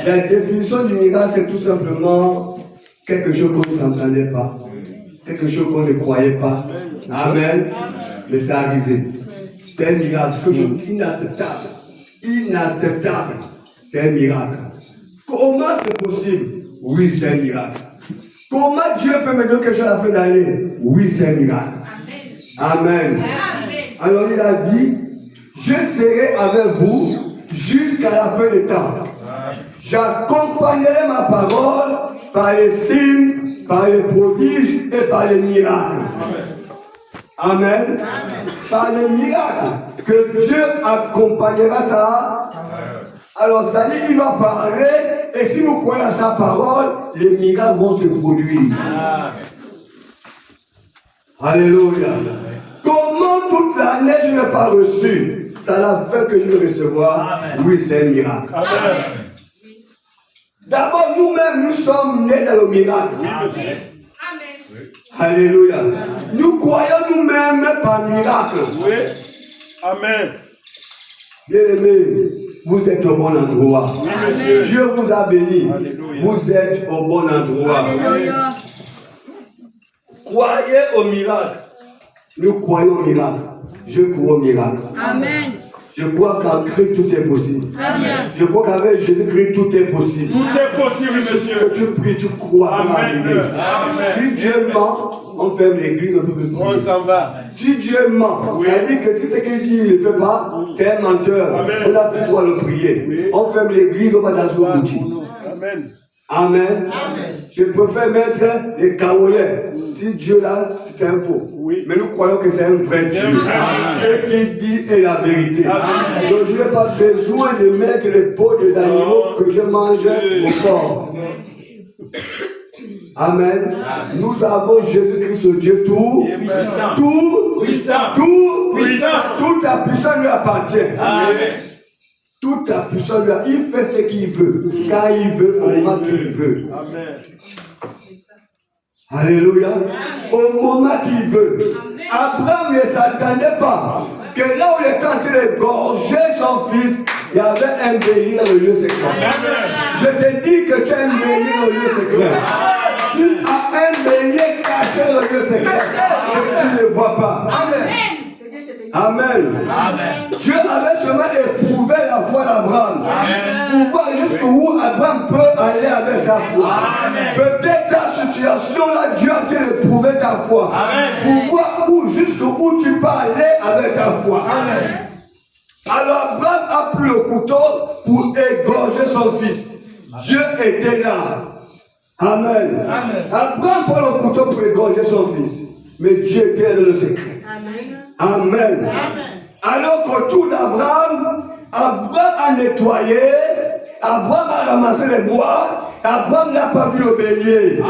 La définition du miracle, c'est tout simplement quelque chose qu'on ne s'entendait pas, quelque chose qu'on ne croyait pas. Amen. Mais c'est arrivé. C'est un miracle, quelque chose d'inacceptable. Inacceptable. C'est un miracle. Comment c'est possible? Oui, c'est un miracle. Comment Dieu peut me donner quelque chose à la fin d'année? Oui, c'est un miracle. Amen. Alors il a dit, je serai avec vous jusqu'à la fin des temps. J'accompagnerai ma parole par les signes, par les prodiges et par les miracles. Amen. Par les miracles que Dieu accompagnera ça. Alors, c'est-à-dire qu'il va parler, et si vous croyez à sa parole, les miracles vont se produire. Alléluia. Comment toute l'année je n'ai pas reçu? Ça l'a fait que je vais recevoir. Oui, c'est un miracle. D'abord, nous-mêmes, nous sommes nés dans le miracle. Amen. Alléluia. Nous croyons nous-mêmes par miracle. Oui. Amen. Bien-aimés, vous êtes au bon endroit. Oui, Dieu vous a béni. Alléluia. Vous êtes au bon endroit. Alléluia. Croyez au miracle. Nous croyons au miracle. Je crois au miracle. Amen. Je crois qu'en Christ tout est possible. Très bien. Je crois qu'avec Jésus-Christ tout est possible. Tout est possible, Il suffit monsieur. que tu pries, tu crois, ça va Amen. arriver. Amen. Si Dieu ment, on ferme l'église, on peut plus On prier. s'en va. Si Dieu ment, Oui. il dit que si ce qu'il dit, il ne le fait pas, c'est un menteur. Amen. On n'a plus le droit de le prier. Oui. On ferme l'église, on va dans le boutique. Amen. Amen. Je préfère mettre les carolets. Si Dieu là, c'est un faux. Oui. Mais nous croyons que c'est un vrai Dieu. Ce qu'il dit est la vérité. Amen. Donc je n'ai pas besoin de mettre les peaux des animaux que je mange au corps. Amen. Nous avons Jésus-Christ, ce Dieu tout Puissant. tout Puissant. tout Puissant. toute la puissance lui appartient. Amen. Toute la puissance lui appartient. Il fait ce qu'il veut, quand il veut, au moment qu'il veut. Amen. Alléluia. Au moment qu'il veut. Abraham ne s'attendait pas que là où il était en train d'égorger son fils, il y avait un bélier dans le lieu secret. Je te dis que tu as un bélier dans le lieu secret. Tu as un bélier caché dans le lieu secret que tu ne vois pas. Amen. Dieu avait seulement éprouvé la foi d'Abraham pour voir jusqu'où Abraham peut aller avec sa foi. Peut-être ta situation là, Dieu a en train d'éprouver ta foi pour voir jusqu'où tu peux aller avec ta foi. Alors Abraham a pris le couteau pour égorger son fils. Dieu était là. Amen. Abraham prend le couteau pour égorger son fils. Mais Dieu était dans le secret. Amen. Alors qu'autour d'Abraham, Abraham a nettoyé, Abraham a ramassé les bois, Abraham n'a pas vu le bélier.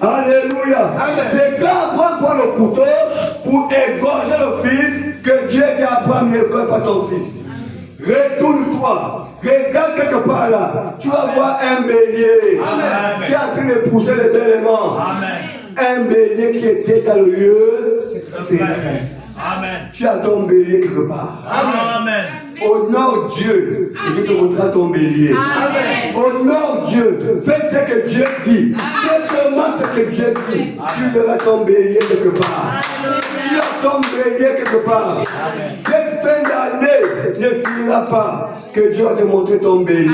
Alléluia. C'est quand Abraham prend le couteau pour égorger le fils que Dieu dit à Abraham, n'égorge pas ton fils. Retourne-toi. Regarde quelque part là. Tu vas voir un bélier qui est en train de pousser les éléments. Un bélier qui était dans le lieu secret. Tu as ton bélier quelque part. Honore Dieu et Dieu te montrera ton bélier. Honore Dieu. Fais ce que Dieu dit. Fais seulement ce que Dieu dit. Tu verras ton bélier quelque part. Tu as ton bélier quelque part. Cette fin d'année ne finira pas que Dieu va te montrer ton bélier.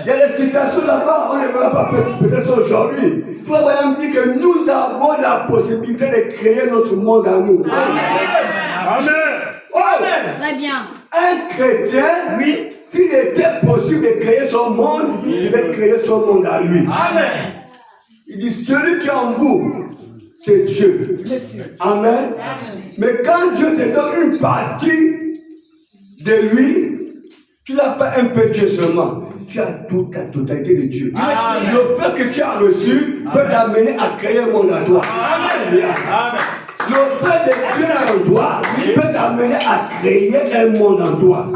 Il y a des citations là-bas, on ne verra pas peut-être aujourd'hui. Frère Branham dit que nous avons la possibilité de créer notre monde à nous. Amen. Très bien. Un chrétien, oui, s'il était possible de créer son monde, il devait créer son monde à lui. Il dit, celui qui est en vous, c'est Dieu. Amen. Mais quand Dieu te donne une partie de lui, tu n'as pas un peu Dieu seulement. Tu as toute la totalité de Dieu. Le peu que tu as reçu peut t'amener à créer un monde à toi. Le peu de Dieu en toi peut t'amener à créer un monde en toi.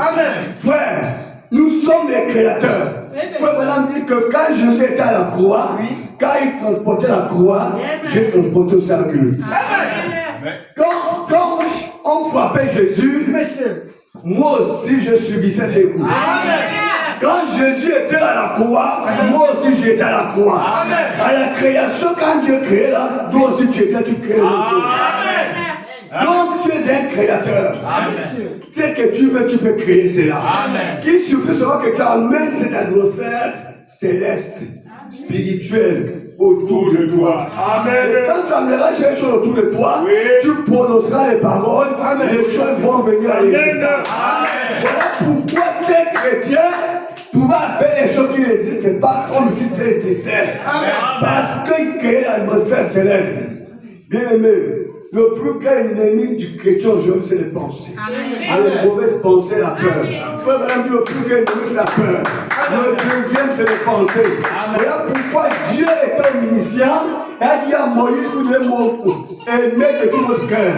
Frère, nous sommes les créateurs. Frère Branham dit que quand Jésus était à la croix, quand il transportait la croix, j'ai transporté aussi avec lui. Quand on frappait Jésus, moi aussi je subissais ses coups. Quand était à la croix, moi aussi j'étais à la croix. À la création, quand Dieu crée là, toi aussi tu étais, tu crées les choses. Donc tu es un créateur. Ce que tu veux, tu peux créer cela. Il suffit seulement que tu amènes cette atmosphère céleste, spirituelle autour de toi. Et quand tu amèneras ces choses autour de toi, tu prononceras les paroles, les choses vont venir à l'existence. Voilà pourquoi ces chrétiens pouvaient appeler les choses qui n'existent pas comme si ça existait. Parce qu'ils créent l'atmosphère céleste. Bien aimé, le plus grand ennemi du chrétien aujourd'hui, c'est les pensées. Les mauvaises pensées, la peur. Frère, madame, le plus grand ennemi, c'est la peur. Le deuxième, c'est les pensées. Voilà pourquoi Dieu est un musicien. Il a dit à Moïse, vous devez aimer de tout votre cœur.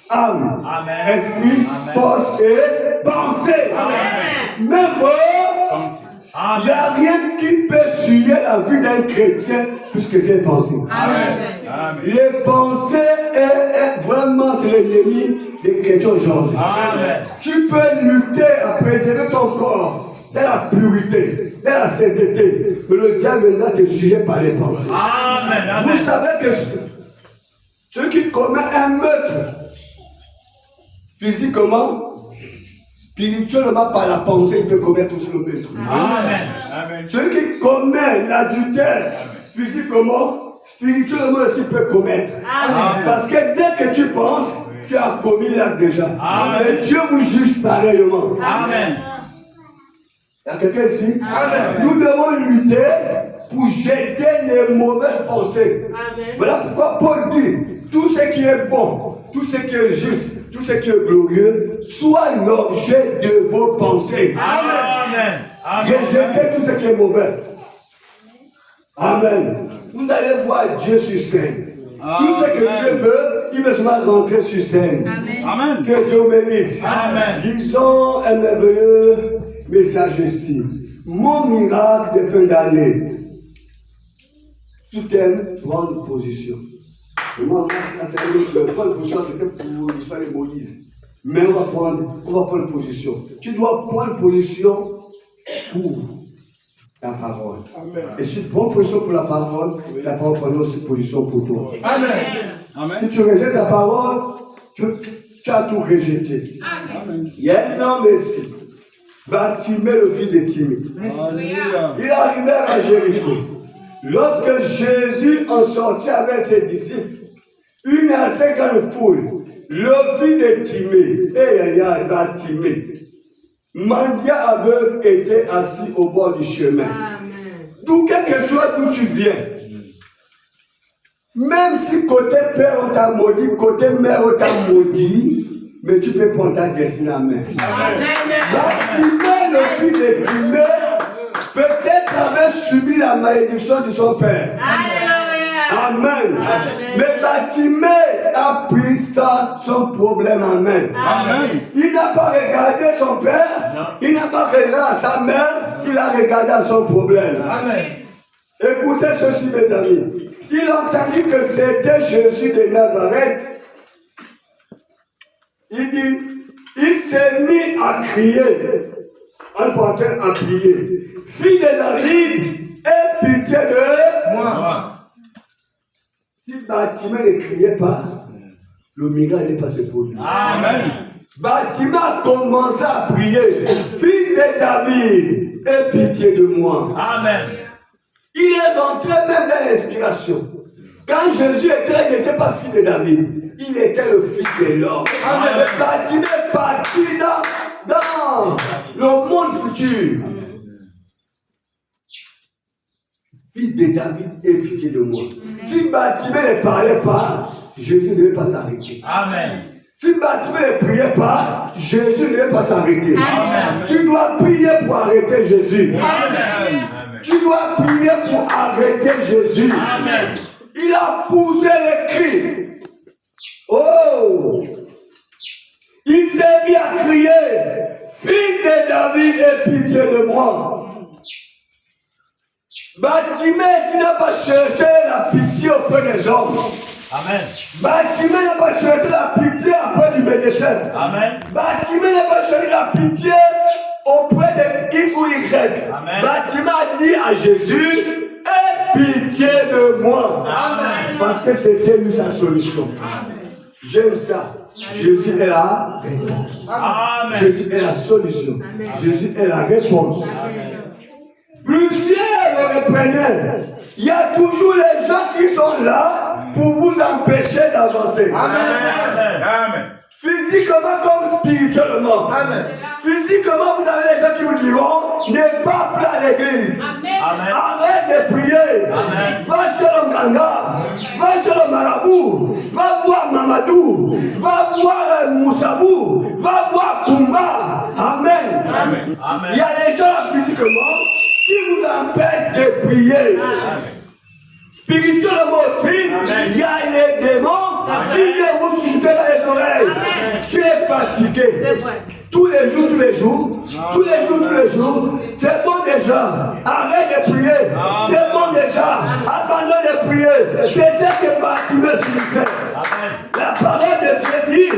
Âme, esprit, force et pensée. Mais bon, il n'y a rien qui peut suivre la vie d'un chrétien puisque c'est pensée. Les pensées est vraiment l'ennemi des chrétiens aujourd'hui. Tu peux lutter à préserver ton corps dans la pureté, dans la sainteté, mais le diable viendra te suivre par les pensées. Vous savez que celui qui commet un meurtre physiquement, spirituellement par la pensée, il peut commettre aussi le meurtre. Celui qui commet l'adultère physiquement, spirituellement aussi peut commettre. Parce que dès que tu penses, tu as commis l'acte déjà. Et Dieu vous juge pareillement. Il y a quelqu'un ici? Nous devons lutter pour jeter les mauvaises pensées. Voilà pourquoi Paul dit, tout ce qui est bon, tout ce qui est juste, tout ce qui est glorieux, soit l'objet de vos pensées. Rejetez tout ce qui est mauvais. Amen. Vous allez voir Dieu sur scène. Tout ce que Dieu veut, il veut seulement rentrer sur scène. Amen. Que Dieu bénisse. Disons un merveilleux message ici. Mon miracle de fin d'année. Tout aime prendre position. Moi, le prendre position, c'était pour l'histoire de Moïse. Mais on va prendre position. Tu dois prendre position pour la parole. Amen. Et si tu prends position pour la parole prend aussi position pour toi. Amen. Si tu rejettes la parole, tu as tout rejeté. Amen. Il y a un homme ici, Bartimée, le fils de Timée. Il est arrivé à Jéricho. Lorsque Jésus en sortit avec ses disciples, une assez grande foule, le fils de Timée, Bartimée, mendiant aveugle, était assis au bord du chemin. D'où quelque chose d'où tu viens, même si côté père on t'a maudit, côté mère on t'a maudit, mais tu peux prendre ta destinée en main. Bartimée, le fils de Timée, peut-être avait subi la malédiction de son père. Amen. Mais Bartimée a pris son problème en main. Il n'a pas regardé son père, il n'a pas regardé sa mère, il a regardé son problème. Écoutez ceci, mes amis. Il a entendu que c'était Jésus de Nazareth. Il dit, il s'est mis à crier, en portant à prier. Fille de David, aie pitié de moi. Si Bartimée ne criait pas, le miracle n'est pas se produire. Amen. Bartimée a commencé à prier. Fille de David, aie pitié de moi. Amen. Il est rentré même dans l'inspiration. Quand Jésus était, il n'était pas fils de David. Il était le fils de l'homme. Bartimée est parti dans le monde futur. Fils de David, aie pitié de moi. Si Bartimée ne parlait pas, Jésus ne devait pas s'arrêter. Amen. Si Bartimée ne priait pas, Jésus ne devait pas s'arrêter. Amen. Tu dois prier pour arrêter Jésus. Amen. Tu dois prier pour arrêter Jésus. Amen. Il a poussé les cris. Oh! Il s'est mis à crier, fils de David, aie pitié de moi. Bartimée, s'il n'a pas cherché la pitié auprès des hommes. Amen. Bartimée n'a pas cherché la pitié auprès du médecin. Amen. Bartimée n'a pas cherché la pitié auprès de X ou Y. Bâtiment dit à Jésus, aie pitié de moi. Amen. Parce que c'était lui sa solution. J'aime ça. Jésus est la réponse. Amen. Jésus est la solution. Jésus est la réponse. Plusieurs le reprenaient. Il y a toujours les gens qui sont là pour vous empêcher d'avancer. Amen. Physiquement comme spirituellement. Amen. Physiquement, vous avez les gens qui vous diront, n'est pas plein à l'église. Amen. Arrête de prier. Amen. Va chez le Ganga. Va chez le Marabout. Va voir Mamadou. Va voir Moussabou. Va voir Kumba. Amen. Amen. Il y a les gens là physiquement qui vous empêchent de prier. Spirituellement aussi, il y a les démons qui viennent vous chuter dans les oreilles. Tu es fatigué. Tous les jours, c'est bon déjà. Arrête de prier. C'est bon déjà. Abandonne de prier. C'est ce que Bartimée subissait. La parole de Dieu dit,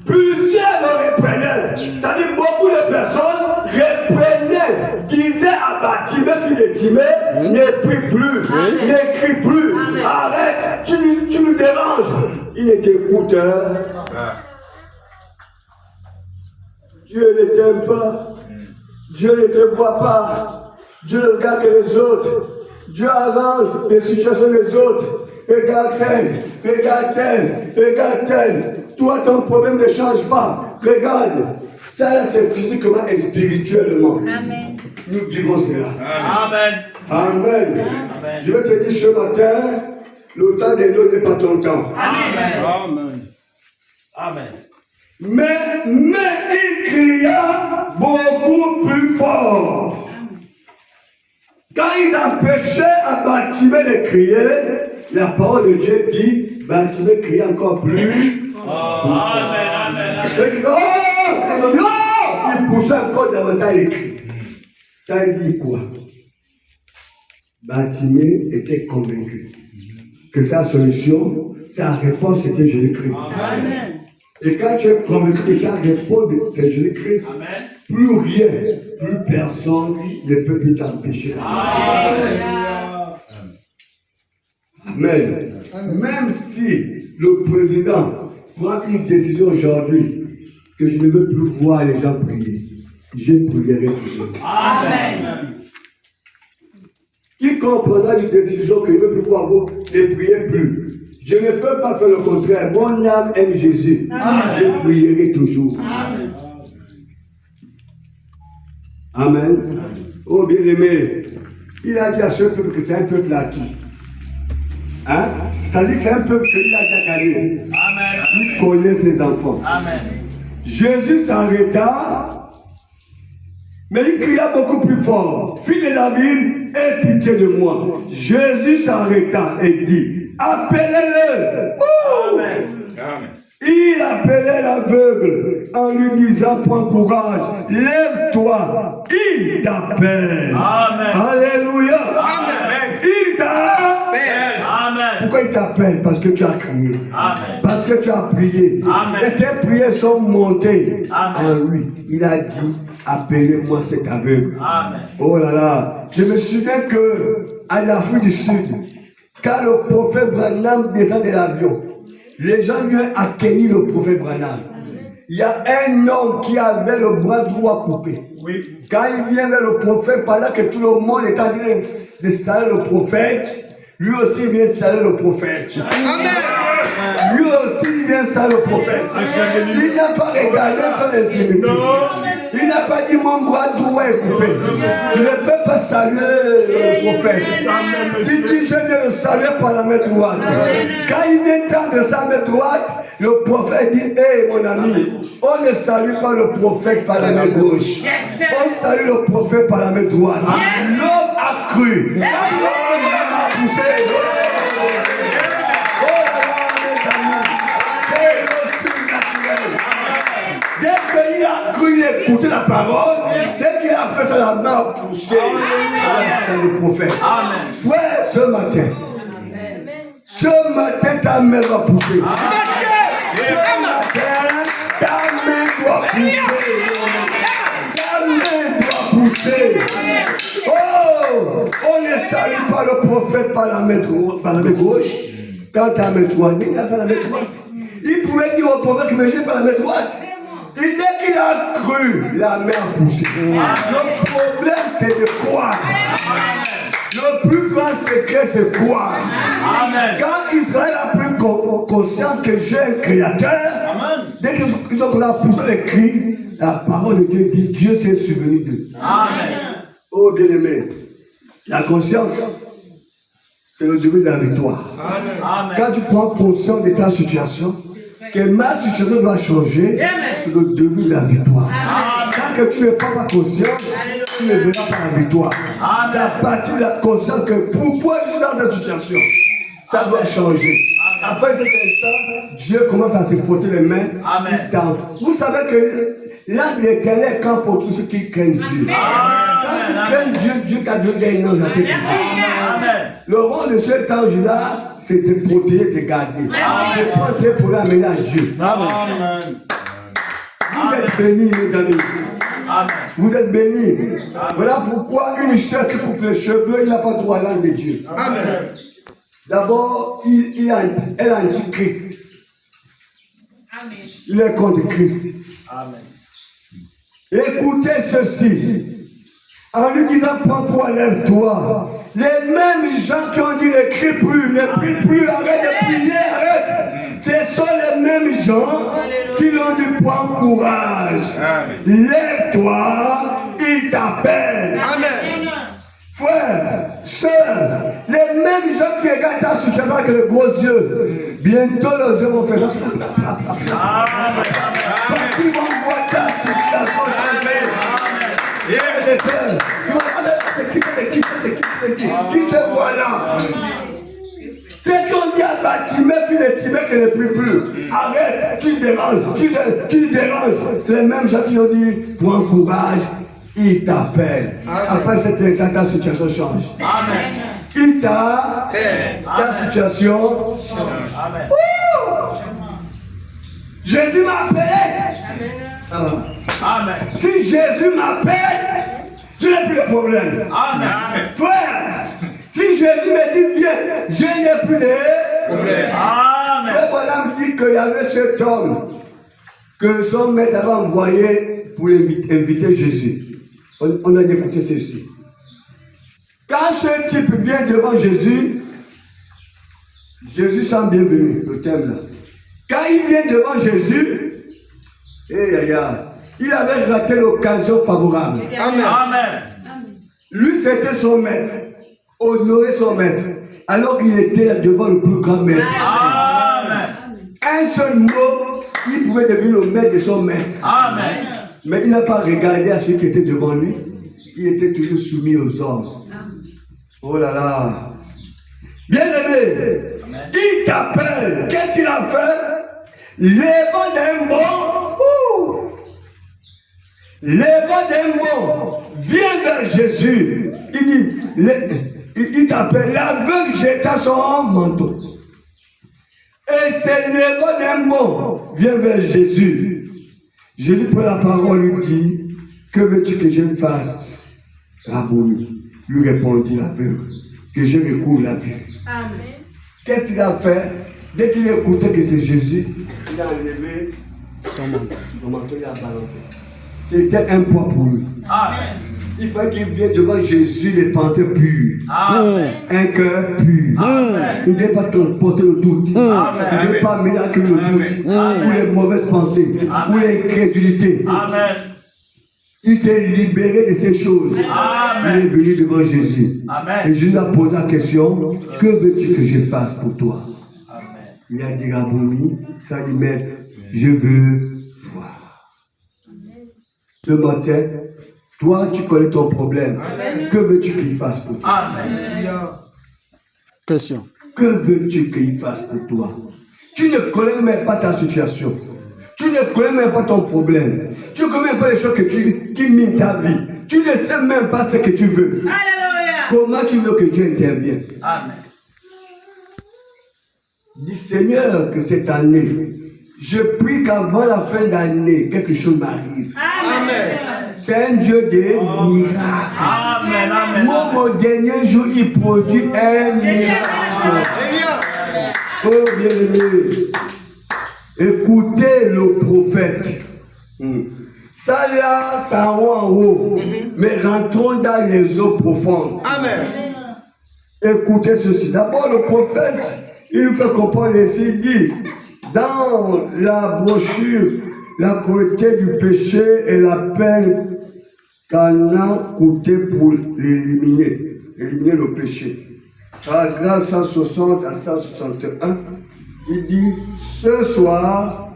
plusieurs le reprenaient. C'est-à-dire beaucoup de personnes reprenaient, disaient à Bartimée, fils de Timée, ne prie plus, n'écris plus, arrête, tu nous déranges. Il ne t'écoute. Dieu ne t'aime pas. Dieu ne te voit pas. Dieu ne regarde que les autres. Dieu arrange les situations des autres. Regarde-t-elle, regarde-t-elle, regarde-t-elle. Toi, ton problème ne change pas. Regarde. Ça, là, c'est physiquement et spirituellement. Amen. Nous vivons cela. Amen. Amen. Amen. Je vais te dire ce matin, le temps des nôtres n'est pas ton temps. Amen. Amen. Amen. Mais il cria beaucoup plus fort. Quand ils empêchaient à Bartimée de crier, la parole de Dieu dit, Bartimée criait encore plus fort. Amen. Il poussait encore davantage les cris. Ça dit quoi? Bartimée était convaincu que sa solution, sa réponse était Jésus-Christ. Amen. Et quand tu es convaincu que ta réponse c'est Jésus-Christ, plus rien, plus personne ne peut plus t'empêcher. Amen. Même si le président prend une décision aujourd'hui que je ne veux plus voir les gens prier, je prierai toujours. Amen. Qui comprendra une décision que je ne veux plus voir vous ne priez plus? Je ne peux pas faire le contraire. Mon âme aime Jésus. Amen. Je prierai toujours. Amen. Amen. Oh bien-aimé, il a dit à ce peuple que c'est un peuple acquis. Hein? Ça dit que c'est un peuple qu'il a déjà gagné. Amen. Il connaît ses enfants. Amen. Jésus s'arrêta, mais il cria beaucoup plus fort. Fils de David, aie pitié de moi. Jésus s'arrêta et dit, appelez-le. Amen. Il appelait l'aveugle en lui disant, prends courage, lève-toi, il t'appelle. Amen. Alléluia. Amen. Il t'appelle. Amen. Pourquoi il t'appelle? Parce que tu as crié. Amen. Parce que tu as prié. Amen. Et tes prières sont montées. Amen. En lui. Il a dit, appelez-moi cet aveugle. Amen. Oh là là. Je me souviens que en Afrique du Sud, quand le prophète Branham descend de l'avion, les gens viennent accueillir le prophète Branham. Il y a un homme qui avait le bras droit coupé. Oui. Quand il vient vers le prophète, pendant que tout le monde est en train de saluer le prophète, lui aussi vient saluer le prophète. Amen. Lui aussi vient saluer le prophète. Il n'a pas regardé son infirmité. Il n'a pas dit mon bras droit est coupé. Je ne peux pas saluer le prophète. Il dit je viens le saluer par la main droite. Quand il vient tendre sa main droite, le prophète dit hé mon ami, on ne salue pas le prophète par la main gauche. On salue le prophète par la main droite. L'homme a cru. Il a vraiment poussé. Oh là là, mes amis, c'est le surnaturel. Dès qu'il a cru, il a écouté la parole, dès qu'il a fait ça, la main a poussé. C'est le prophète. Frère, ce matin, ta main va pousser. Ce matin, ta main doit pousser. Ta marcher. Oh, on ne salue pas le prophète par la main gauche. Quand tu as la main droite, il n'a pas la main droite. Il pouvait dire au prophète que je n'ai pas la main droite. Et dès qu'il a cru, la main a poussé. Le problème, c'est de croire. Le plus grand secret, c'est croire. Quand Israël a pris conscience que j'ai un créateur, dès qu'ils ont poussé les cris, la parole de Dieu dit Dieu s'est souvenu d'eux. Oh bien-aimé, la conscience, c'est le début de la victoire. Quand tu prends conscience de ta situation, que ma situation doit changer, c'est le début de la victoire. Tant que tu ne prends pas conscience, tu ne verras pas la victoire. C'est à partir de la conscience que pourquoi je suis dans cette situation, ça doit changer. Après cet instant, Dieu commence à se frotter les mains. Vous savez que l'âme de l'Éternel campe pour tous ceux qui craignent Dieu. Quand tu crains Dieu, Dieu t'a donné un ange à tes côtés. Le rôle de cet ange-là, c'est de protéger, de garder. De prendre tes pour l'amener à Dieu. Vous êtes bénis, mes amis. Vous êtes bénis. Voilà pourquoi une soeur qui coupe les cheveux, il n'a pas droit à l'âme de Dieu. D'abord, elle est anti-Christ. Il est contre Christ. Écoutez ceci. En lui disant, prends-toi, lève-toi. Les mêmes gens qui ont dit ne crie plus, ne prie plus, arrête de prier, arrête. Ce sont les mêmes gens qui l'ont dit, prends courage. Lève-toi, il t'appelle. Amen. Frère, soeur, les mêmes gens qui regardent ta situation avec les gros yeux, bientôt leurs yeux vont faire parce qu'ils vont voir ta situation changer. Les soeurs, ils vont dire, qui te voit là? Ceux qui ont dit à Batimée, fils de Timée, qu'elle ne prie plus. Arrête, tu déranges, tu déranges. C'est les mêmes gens qui ont dit, prends courage. Il t'appelle. Après cette instant, ta situation change. Amen. Il t'appelle. Ta situation change. Amen. Jésus m'a appelé. Amen. Si Jésus m'appelle, je n'ai plus de problème. Amen. Frère, si Jésus me dit viens, je n'ai plus de problème. Amen. Frère Branham me dit qu'il y avait cet homme que son maître avait envoyé pour inviter Jésus. On a écouté ceci. Quand ce type vient devant Jésus, Jésus sent bienvenu, le thème là. Quand il vient devant Jésus, il avait raté l'occasion favorable. Amen. Amen. Lui, c'était son maître. Honorer son maître. Alors qu'il était là devant le plus grand maître. Amen. Un seul mot, il pouvait devenir le maître de son maître. Amen. Mais il n'a pas regardé à celui qui était devant lui. Il était toujours soumis aux hommes. Oh là là. Bien-aimé, il t'appelle. Qu'est-ce qu'il a fait? Lèvant d'un bond. Lèvant d'un bond. Viens vers Jésus. Il dit, il t'appelle. L'aveugle jeta son manteau. Et c'est lèvant d'un bond. Viens vers Jésus. Jésus prend la parole, lui dit, que veux-tu que je fasse? Rabboni, lui répondit l'aveugle, que je recouvre la vue. Amen. Qu'est-ce qu'il a fait? Dès qu'il écoutait que c'est Jésus, il a enlevé son manteau. Son manteau, il a balancé. C'était un poids pour lui. Amen. Il fallait qu'il vienne devant Jésus les pensées pures. Amen. Un cœur pur. Amen. Il ne devait pas transporter le doute. Amen. Il ne devait pas mélanger le doute. Amen. Ou les mauvaises pensées. Amen. Ou l'incrédulité. Amen. Il s'est libéré de ces choses. Amen. Il est venu devant Jésus. Amen. Et Jésus a posé la question, que veux-tu que je fasse pour toi? Amen. Il a dit, Rabboni, ça dit, maître, je veux voir. Amen. Ce matin, toi, tu connais ton problème. Amen. Que veux-tu qu'il fasse pour toi? Amen. Question. Que veux-tu qu'il fasse pour toi? Tu ne connais même pas ta situation. Tu ne connais même pas ton problème. Tu ne connais même pas les choses qui minent ta vie. Tu ne sais même pas ce que tu veux. Alléluia. Comment tu veux que Dieu intervienne? Amen. Dis Seigneur que cette année, je prie qu'avant la fin d'année, quelque chose m'arrive. Amen. C'est un Dieu des miracles. Amen. Amen. Mon dernier jour, il produit un miracle. Oh bien-aimé, écoutez le prophète. Ça là, ça en haut. Mais rentrons dans les eaux profondes. Amen. Écoutez ceci. D'abord, le prophète, il nous fait comprendre ici, il dit, dans la brochure, la cruauté du péché et la peine qu'en a coûté pour l'éliminer, éliminer le péché. Paragraphe 160 à 161, il dit, ce soir,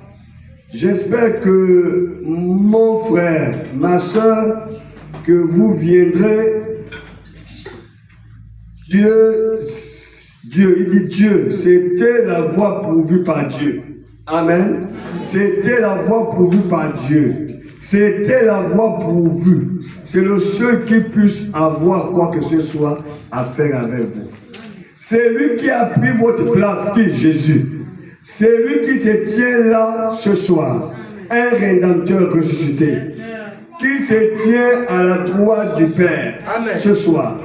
j'espère que mon frère, ma soeur, que vous viendrez. Dieu, il dit Dieu, c'était la voie pourvue par Dieu. Amen. C'était la voie pourvue par Dieu. C'était la voie pourvue. C'est le seul qui puisse avoir quoi que ce soit à faire avec vous. C'est lui qui a pris votre place, qui est Jésus. C'est lui qui se tient là ce soir. Un rédempteur ressuscité. Qui se tient à la droite du Père. Amen. Ce soir.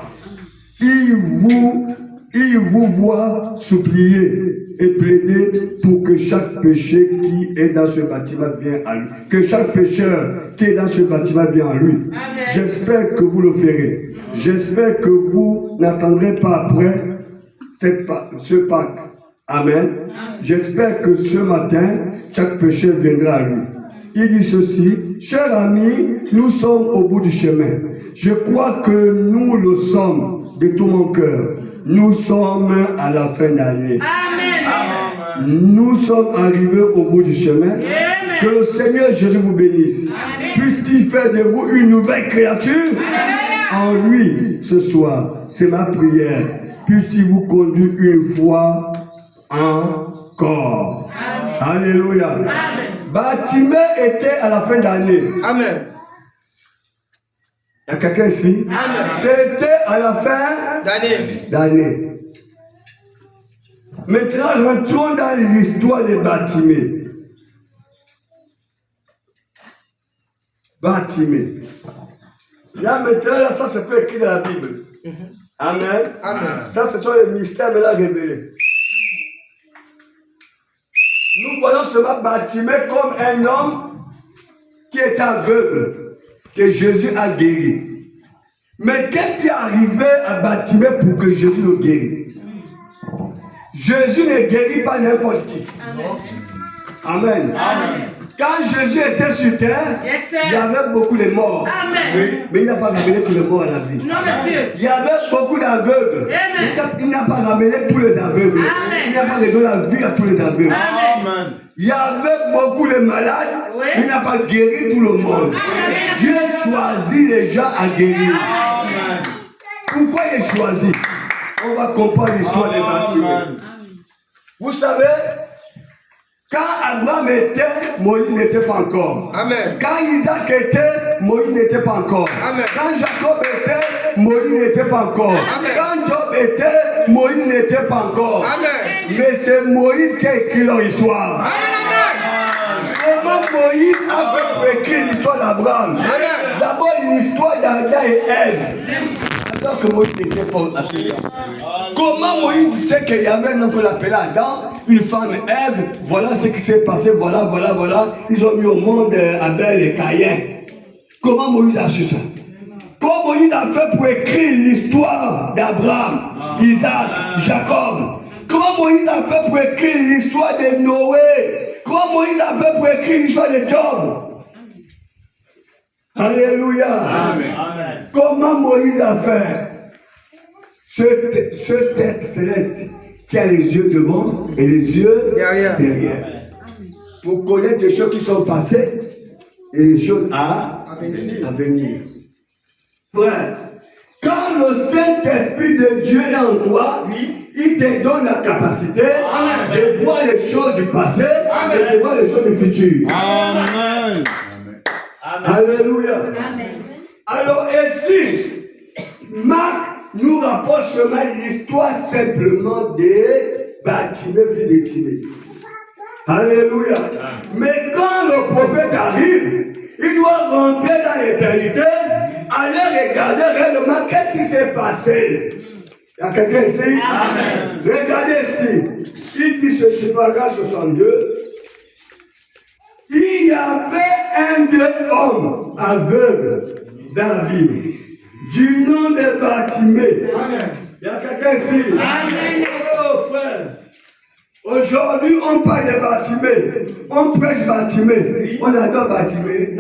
Il vous voit supplier et plaider pour que chaque péché qui est dans ce bâtiment vienne à lui. Que chaque pécheur qui est dans ce bâtiment vienne à lui. J'espère que vous le ferez. J'espère que vous n'attendrez pas après ce Pâques. Amen. J'espère que ce matin, chaque pécheur viendra à lui. Il dit ceci, chers amis, nous sommes au bout du chemin. Je crois que nous le sommes de tout mon cœur. Nous sommes à la fin d'année. Amen. Nous sommes arrivés au bout du chemin. Amen. Que le Seigneur Jésus vous bénisse. Puisse-t-il faire de vous une nouvelle créature? Amen. En lui, ce soir, c'est ma prière. Puisse-t-il vous conduire une fois encore. Amen. Alléluia. Amen. Bartimée était à la fin d'année. Amen. Il y a quelqu'un ici? Amen. C'était à la fin d'année. Maintenant, rentrons dans l'histoire de Bartimée. Bartimée. Là, maintenant, là, ça, c'est pas écrit dans la Bible. Amen. Amen. Ça, ce sont les mystères maintenant révélés. Nous voyons seulement Bartimée comme un homme qui est aveugle, que Jésus a guéri. Mais qu'est-ce qui est arrivé à Bartimée pour que Jésus le guérisse? Jésus ne guérit pas n'importe qui. Amen. Amen. Quand Jésus était sur terre, il y avait beaucoup de morts. Amen. Mais il n'a pas ramené tous les morts à la vie. Non, monsieur. Il y avait beaucoup d'aveugles. Il n'a pas ramené tous les aveugles. Amen. Il n'a pas donné la vie à tous les aveugles. Amen. Il y avait beaucoup de malades. Oui. Il n'a pas guéri tout le monde. Amen. Dieu choisit les gens à guérir. Amen. Pourquoi il est choisi? On va comprendre l'histoire de Bartimée. Vous savez, quand Abraham était, Moïse n'était pas encore. Amen. Quand Isaac était, Moïse n'était pas encore. Amen. Quand Jacob était, Moïse n'était pas encore. Amen. Quand Job était, Moïse n'était pas encore. Amen. Mais c'est Moïse qui a écrit leur histoire. Amen. Comment Moïse a fait pour écrire l'histoire d'Abraham? Amen. D'abord l'histoire d'Adam et Ève. Alors que Moïse n'était pas assis. Comment Moïse sait qu'il y avait un homme qu'on appelait Adam, une femme Ève, voilà ce qui s'est passé, voilà. Ils ont mis au monde Abel et Caïn. Comment Moïse a su ça? Comment Moïse a fait pour écrire l'histoire d'Abraham, Isaac, Jacob? Comment Moïse a fait pour écrire l'histoire de Noé? Comment Moïse a fait pour écrire l'histoire de Job? Alléluia. Amen. Comment Moïse a fait? Ce tête céleste qui a les yeux devant et les yeux derrière. Pour connaître les choses qui sont passées et les choses à venir. Frère, quand le Saint-Esprit de Dieu est en toi, il te donne la capacité de voir les choses du passé et de voir les choses du futur. Amen. Alléluia. Alors ici, Marc nous rapporte seulement l'histoire simplement de Bartimée, fille de Timée. Alléluia. Mais quand le prophète arrive, Il doit rentrer dans l'éternité, aller regarder réellement qu'est-ce qui s'est passé. Il y a quelqu'un ici? Amen. Regardez ici. Il dit ceci, paragraphe 62. Il y avait un vieux homme aveugle dans la Bible, du nom de Bartimée. Il y a quelqu'un ici? Amen. Oh frère, aujourd'hui on parle de Bartimée, on prêche Bartimée, on adore Bartimée.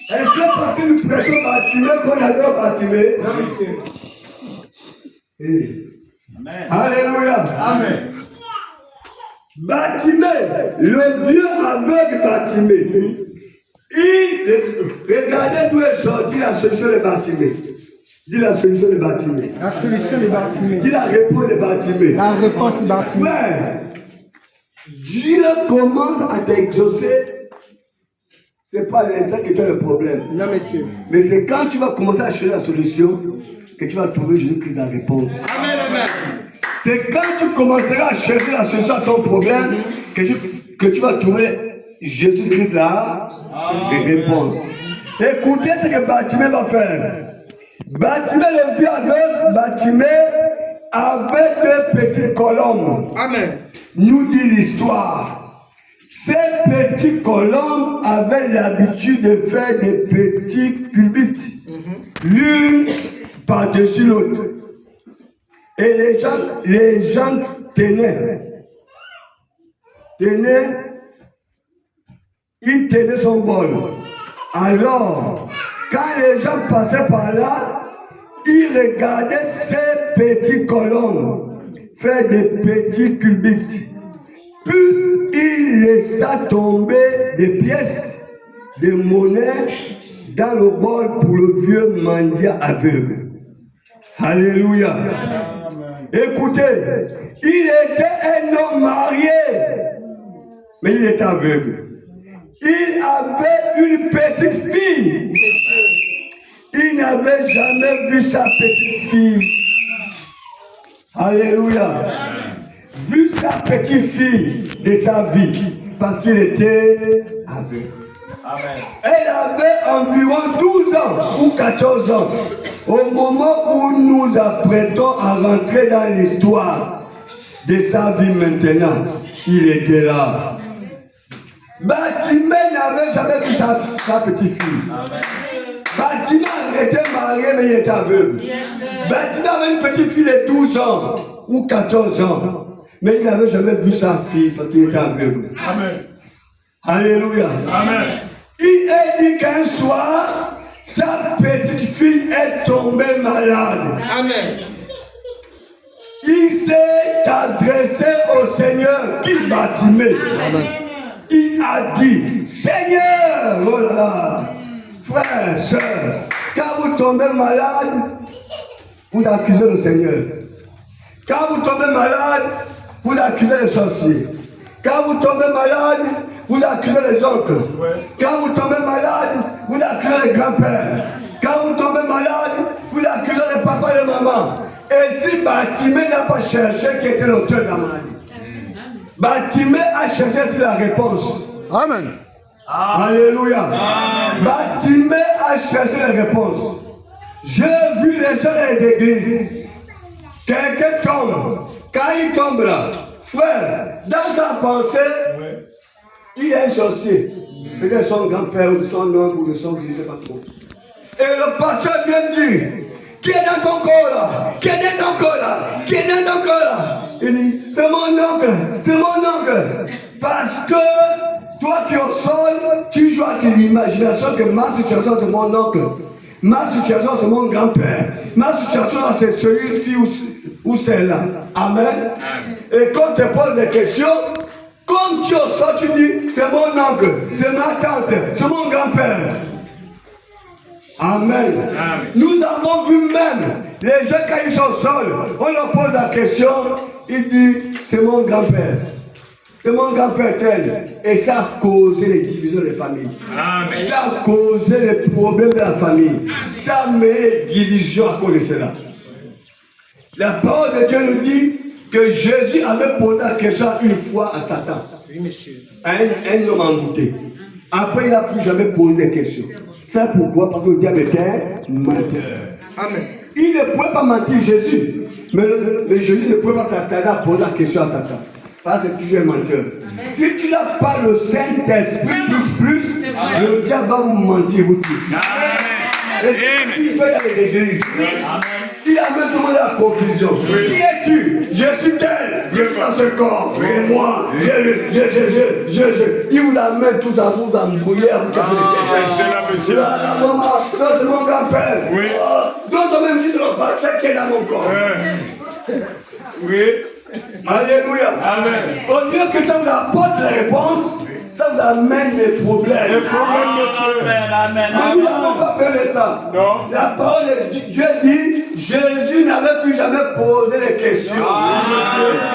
Est-ce que parce que nous prêchons Bartimée qu'on adore Bartimée? Amen. Alléluia. Amen. Bartimée, le vieux aveugle Bartimée. Regardez d'où est sortie la solution de Bartimée. Dis la solution de Bartimée. La solution de Bartimée. Dis la réponse de Bartimée. La réponse de Bartimée. Frère, Dieu commence à t'exaucer. Ce n'est pas l'instant que tu as le problème. Non, monsieur. Mais c'est quand tu vas commencer à chercher la solution que tu vas trouver Jésus-Christ la réponse. Amen, amen. C'est quand tu commenceras à chercher la solution à ton problème que tu vas trouver Jésus-Christ la réponse. Écoutez ce que Bartimée va faire. Bartimée, le vieux aveugle, Bartimée avait deux petites colombes. Amen. Nous dit l'histoire. Ces petites colombes avaient l'habitude de faire des petites culbites, l'une par-dessus l'autre. Et les gens tenaient, il tenait son bol. Alors, quand les gens passaient par là, ils regardaient ces petits colombes faire des petits culbites. Puis il laissa tomber des pièces de monnaie dans le bol pour le vieux mendiant aveugle. Alléluia. Écoutez, il était un homme marié, mais il était aveugle. Il avait une petite fille. Il n'avait jamais vu sa petite fille. Alléluia. Vu sa petite fille de sa vie, parce qu'il était aveugle. Amen. Elle avait environ 12 ans ou 14 ans au moment où nous apprêtons à rentrer dans l'histoire de sa vie maintenant. Il était là. Bartimée n'avait jamais vu sa petite fille. Bartimée était marié mais il était aveugle. Bartimée avait une petite fille de 12 ans ou 14 ans. Mais il n'avait jamais vu sa fille parce qu'il était aveugle. Amen. Alléluia. Amen. Il est dit qu'un soir, sa petite fille est tombée malade. Amen. Il s'est adressé au Seigneur qui Bartimée. Il a dit, Seigneur, oh là là, frère, soeur, quand vous tombez malade, vous accusez le Seigneur. Quand vous tombez malade, vous accusez les sorciers. Quand vous tombez malade, vous accusez les oncles. Quand vous tombez malade, vous accusez les grands-pères. Quand vous tombez malade, vous accusez les papas et les mamans. Et si Bartimée n'a pas cherché qui était l'auteur de la maladie, Bartimée a cherché la réponse. Amen. Alléluia. Bartimée a cherché la réponse. J'ai vu les gens dans les églises. Quelqu'un tombe. Quand il tombe là, frère, dans sa pensée, il y a un sorcier. Peut-être son grand-père ou son oncle ou son, je ne sais pas trop. Et le pasteur vient dire, qui est dans ton corps là? Qui est dans ton corps là? Qui est dans ton corps là? Il dit, c'est mon oncle, c'est mon oncle. Parce que toi qui es au sol, tu joues à l'imagination que ma situation c'est mon oncle. Ma situation c'est mon grand-père. Ma situation là c'est celui-ci ou celle-là. Amen. Et quand tu te poses des questions, comme tu es au sol, tu dis, c'est mon oncle, c'est ma tante, c'est mon grand-père. Amen. Amen. Nous avons vu même les gens quand ils sont au sol, on leur pose la question, ils disent c'est mon grand-père, c'est mon grand-père tel. Et ça a causé les divisions des familles. Amen. Ça a causé les problèmes de la famille. Ça a mené les divisions à cause de cela. La parole de Dieu nous dit que Jésus avait posé la question une fois à Satan. Oui, monsieur. Un homme envoûté. Après, il n'a plus jamais posé de questions. C'est pourquoi? Parce que le diable était menteur. Amen. Il ne pouvait pas mentir Jésus. Mais Jésus ne pouvait pas s'attarder à poser la question à Satan. Parce que c'est toujours un menteur. Si tu n'as pas le Saint-Esprit plus, le diable va vous mentir vous tous. Et il fait dans les églises. Il amène tout le monde à la confusion. Qui es-tu? Je suis tel. Je suis dans ce corps. C'est moi. Il vous amène tout à vous embrouiller, à vous casser les têtes. La maman, non, c'est mon grand-père. D'autres même disent c'est le pasteur qui est dans mon corps. Oui. Alléluia. Amen. Au lieu que ça vous apporte les réponses, ça vous amène des problèmes. Les problèmes de Amen. Mais nous n'avons pas peur de ça. Non. La parole de Dieu dit, Jésus n'avait plus jamais posé les questions.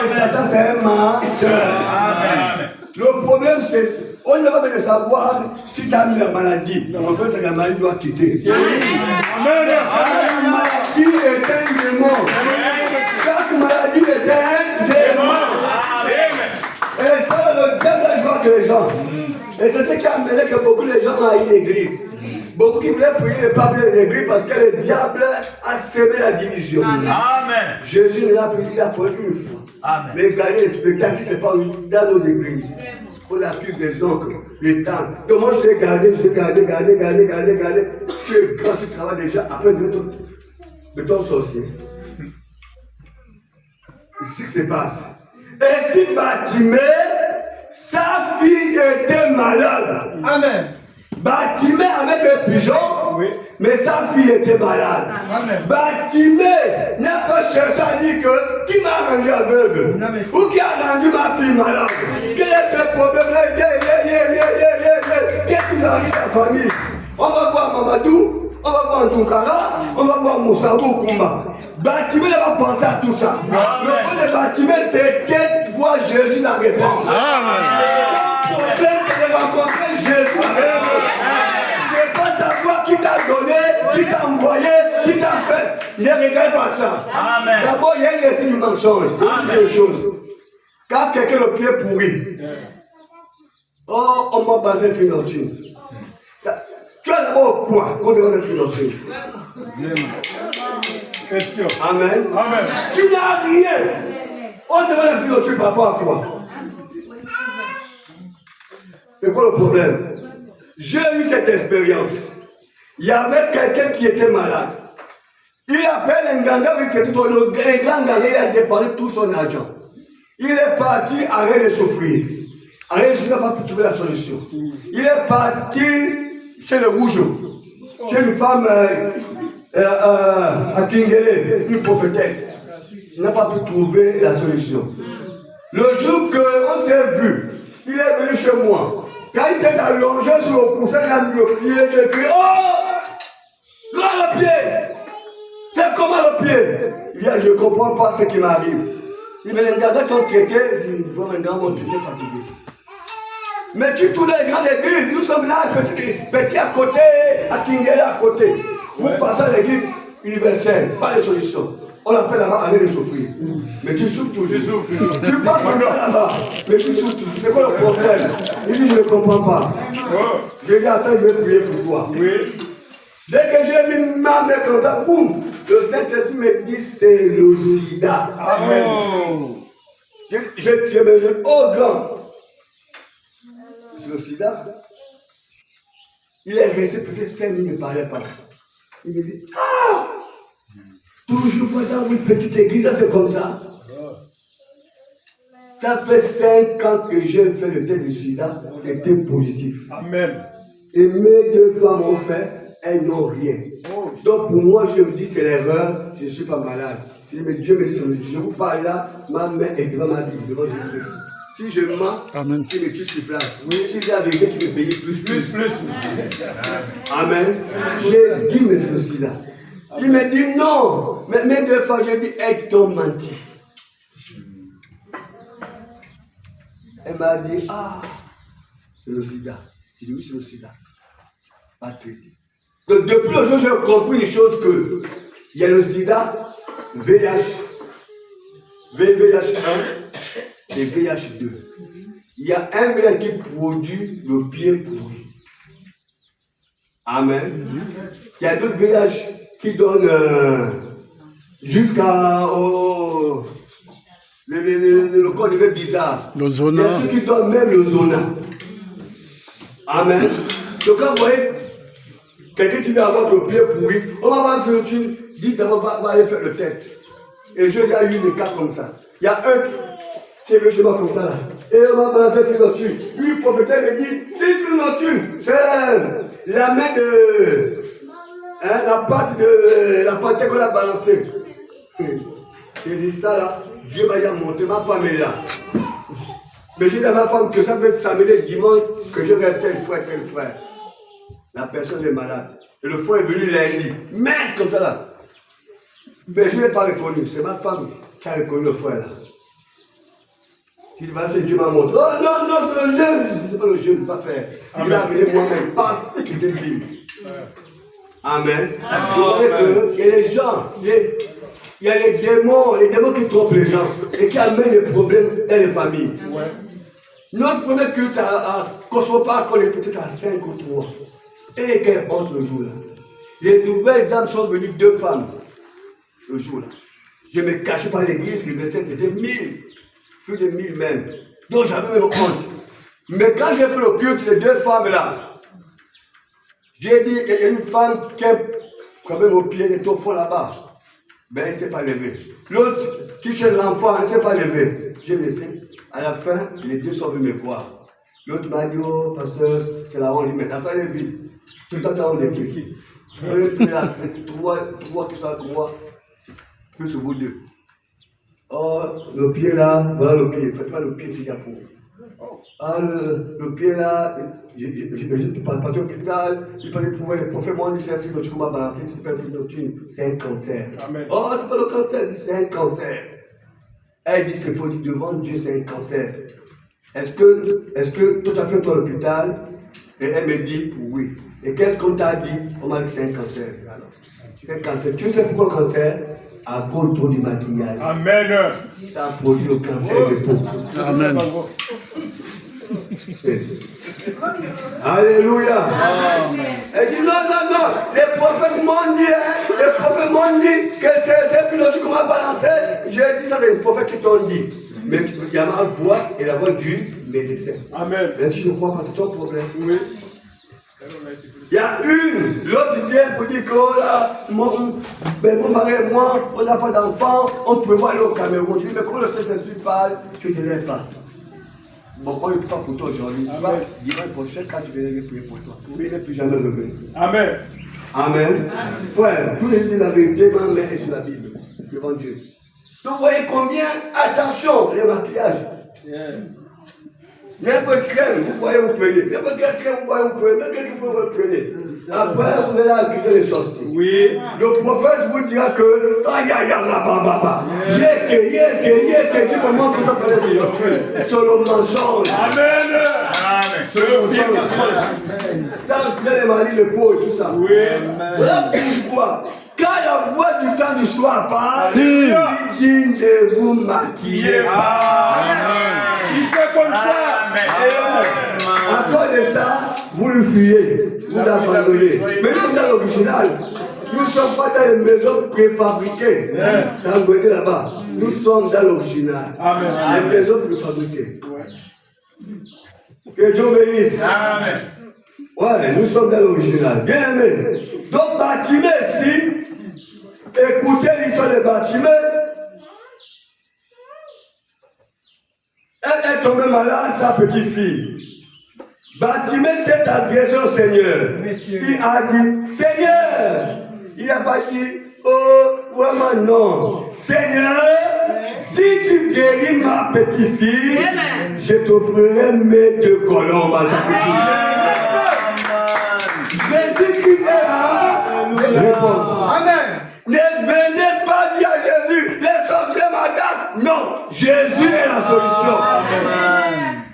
Et Satan, c'est un menteur. Amen. Le problème, c'est, on ne va pas savoir qui t'a mis la maladie. Le problème, c'est que la maladie doit quitter. Amen. La maladie est un démon. Chaque maladie est un démon. Et ça, le diable a joué avec les gens. Et c'est ce qui a amené que beaucoup de gens ont haï l'église. Beaucoup qui voulaient prier ne pas prier l'église parce que le diable a sémé la division. Amen. Jésus ne l'a prié, il a prié une fois. Amen. Mais regardez les spectacles qui se passent dans nos églises. On accuse des oncles, les tantes. Donc moi je vais garder. Tu es grand, tu travailles déjà. Après, de ton sorcier. C'est ce qui se passe. Et si Batimée, sa fille était malade. Amen. Batimée avec un pigeon, Oui. mais sa fille était malade. Amen. Batimée n'a pas cherché à dire que qui m'a rendu aveugle Non, mais- ou qui a rendu ma fille malade. Quel est ce problème-là? Qu'est-ce qui arrive à la famille? On va voir Mamadou, on va voir Ntunkara, on va voir Moussabou Koumba. Batimée n'a pas pensé à tout ça. Le point de Batimée, c'est qu'elle voit Jésus dans la réponse. Le problème, c'est de rencontrer Jésus dans la réponse. C'est pas savoir qui t'a donné, qui t'a envoyé, qui t'a fait. Ne regarde pas ça. Amen. D'abord, il y a une esprit du mensonge. Deux choses. Quand quelqu'un le pied pourri, oh, on m'a basé une fortune. Tu as d'abord quoi qu'on demande une fortune? Question. Amen. Amen. Tu n'as rien. On te demande une fortune par rapport à quoi? C'est quoi le problème? J'ai eu cette expérience. Il y avait quelqu'un qui était malade. Il appelle un ganga, le grand ganga, il a dépensé tout son argent. Il est parti, arrête de souffrir. Arrête, je n'ai pas pu trouver la solution. Il est parti chez le rougeau, chez une femme à Kingele, une prophétesse. Il n'a pas pu trouver la solution. Le jour qu'on s'est vu, il est venu chez moi. Quand il s'est allongé sur le coussin, il a mis le pied, j'ai crié, oh! Rends le pied! C'est comment le pied? Il dit, je ne comprends pas ce qui m'arrive. Il me dit, les gars qui ont traité, il dit, maintenant, mon traité fatigué. Mais tu tournes les grandes églises, nous sommes là, petit à côté, à Kingele à côté. Vous passez à l'église universelle, pas de solution. On l'appelle là-bas, allez de souffrir. Mais tu souffres toujours. Tu passes là-bas, mais tu souffres toujours. C'est quoi le problème? Il dit, je ne comprends pas. Je dis, attends, je vais prier pour toi. Oui. Dès que j'ai mis ma main comme ça, boum, le Saint-Esprit me dit, c'est le sida. Amen. Je me dis, oh grand, c'est le sida. Il est resté peut-être 5 minutes, il ne parlait pas. Il me dit, ah! Toujours pas dans une petite église, ça c'est comme ça. Ça fait 5 ans que j'ai fait le test du sida, c'était positif. Amen. Et mes 2 femmes ont fait, elles n'ont rien. Donc pour moi, je me dis, c'est l'erreur, je ne suis pas malade. Je dis, mais Dieu me dit, je vous parle là, ma main est devant ma vie, devant Jésus-Christ. Si je mens, tu me tues sur place. Si je dis la vérité, tu me payes plus. Amen. J'ai dit, mais c'est le sida. Il me dit non. Mais même 2 fois, j'ai dit, elles t'ont menti. Elle m'a dit, ah, c'est le sida. J'ai dit, oui, c'est le sida. Pas traité. Donc, depuis le jour, j'ai compris une chose que il y a le sida, VIH 1 et VIH 2. il y a un village qui produit le pied pourri. Amen. Il y a d'autres villages qui donnent jusqu'à le corps devient bizarre. Le Il y zona. a ceux qui donnent même le zona. Amen. Donc quand vous voyez quelqu'un qui va avoir le pied pourri, on va voir que tu dis d'abord va aller faire le test. Et je a eu des cas comme ça. Il y a un qui est venu chez moi comme ça là. Et on va balancer une filoture. Lui, le prophète me dit, c'est une filoture. C'est la main de... Hein, la patte qu'on a balancée. J'ai dit ça là, Dieu m'a dit à monter, ma femme est là. Mais j'ai dit à ma femme que ça fait samedi, dimanche, que je reste tel frère. La personne est malade. Et le frère est venu lundi. Merde comme ça là. Mais je ne l'ai pas reconnu. C'est ma femme qui a reconnu le frère là. Il va se Dieu m'a montré. Oh non, non, c'est le jeune. C'est pas le jeune, pas faire. Il a amené moi-même, pas quitter le livre. Amen. Vous voyez qu'il y a les gens, il y a les démons qui trompent les gens et qui amènent des problèmes dans les familles. Ouais. Notre premier culte à Kosovo, on est peut-être à 5 ou 3. Et quelle honte le jour là. Les nouvelles âmes sont venues 2 femmes le jour là. Je me cachais pas l'église, le verset c'était 1000, plus de 1000 même. Donc j'avais même honte. Mais quand j'ai fait le culte, les 2 femmes là, j'ai dit, il y a une femme qui est quand même au pied, elle est au fond là-bas. Ben elle ne s'est pas levée. L'autre qui cherche l'enfant, elle ne s'est pas levée. J'ai laissé. À la fin, les 2 sont venus me voir. L'autre m'a dit, oh pasteur, c'est la honte. Maintenant ça est vite. Tout le temps, t'as honte de qui? C'est 3 qui sont avec moi, plus vous 2. Oh, le pied là, voilà le pied. Faites pas le pied qu'il y a pour. Ah, le pied là, je passe pas à l'hôpital, il parlait pour les prophètes, moi, c'est un film de comment balancer, c'est pas un film de c'est un cancer. Amen. Oh, c'est pas le cancer, c'est un cancer. Elle dit, c'est faux, dit devant Dieu, c'est un cancer. Est-ce que tout à fait toi à l'hôpital? Et elle me dit, oui. Et qu'est-ce qu'on t'a dit? On m'a dit, c'est un cancer. Alors, c'est un cancer. Tu sais pourquoi le cancer? À cause du maquillage. Amen. Ça a produit le cancer de peau. Amen. Alléluia. Elle dit non, non, non. Les prophètes m'ont dit, que c'est philosophe qu'on m'a balancé. J'ai dit ça, c'est les prophètes qui t'ont dit. Mais il y a ma voix et la voix du médecin. Amen. Même si je ne crois pas, c'est ton problème. Oui. Il y a l'autre vient pour dire que oh là, mon mari et moi, on n'a pas d'enfant, on peut voir le Cameroun. Je dis, mais quand le Saint-Esprit parle, tu ne lèves pas. Bon, moi, il ne peut pas pour toi aujourd'hui. Tu vas, dimanche prochain, quand tu viens prier pour toi. Il n'est plus jamais revenu. Amen. Amen. Frère, tout le monde dit la vérité, ma main est sur la Bible, devant Dieu. Donc, vous voyez combien, attention, les maquillages. N'importe crème, vous voyez, vous prenez. N'importe quelle crème, vous voyez, vous prenez. N'importe quelle crème, vous prenez. Après, vous allez accuser les sorciers. Oui. Le prophète vous dira que, aïe, aïe, aïe, baba, yeke, Dieu me montre que tu parles sur le mensonge. Amen. Amen. Sur le mensonge. Ça entraîne les maris, le pot et tout ça. Oui. Voilà pourquoi. Quand la voix du temps du soir parle, Alléluia. il dit ne vous maquillez pas. Il fait comme ça. À cause de ça, vous le fuyez, vous l'abandonnez. Mais nous sommes dans l'original. Nous ne sommes pas dans les maisons préfabriquées. Dans le côté là-bas. Nous sommes dans l'original. Amen. Les maisons préfabriquées. Que Dieu bénisse. Amen. Ouais, nous sommes dans l'original. Bien aimé. Donc, Bartimée ici, écoutez l'histoire de Bartimée. Elle est tombée malade, sa petite fille. Bartimée s'est adressé au Seigneur. Il a dit, Seigneur. Il n'a pas dit, oh, vraiment non. Seigneur, si tu guéris ma petite fille, je t'offrirai mes 2 colombes à sacrifice. Jésus-Christ est là. Réponse. Amen. Ne venez pas dire à Jésus, les sorciers m'attaquent. Non, Jésus est la solution.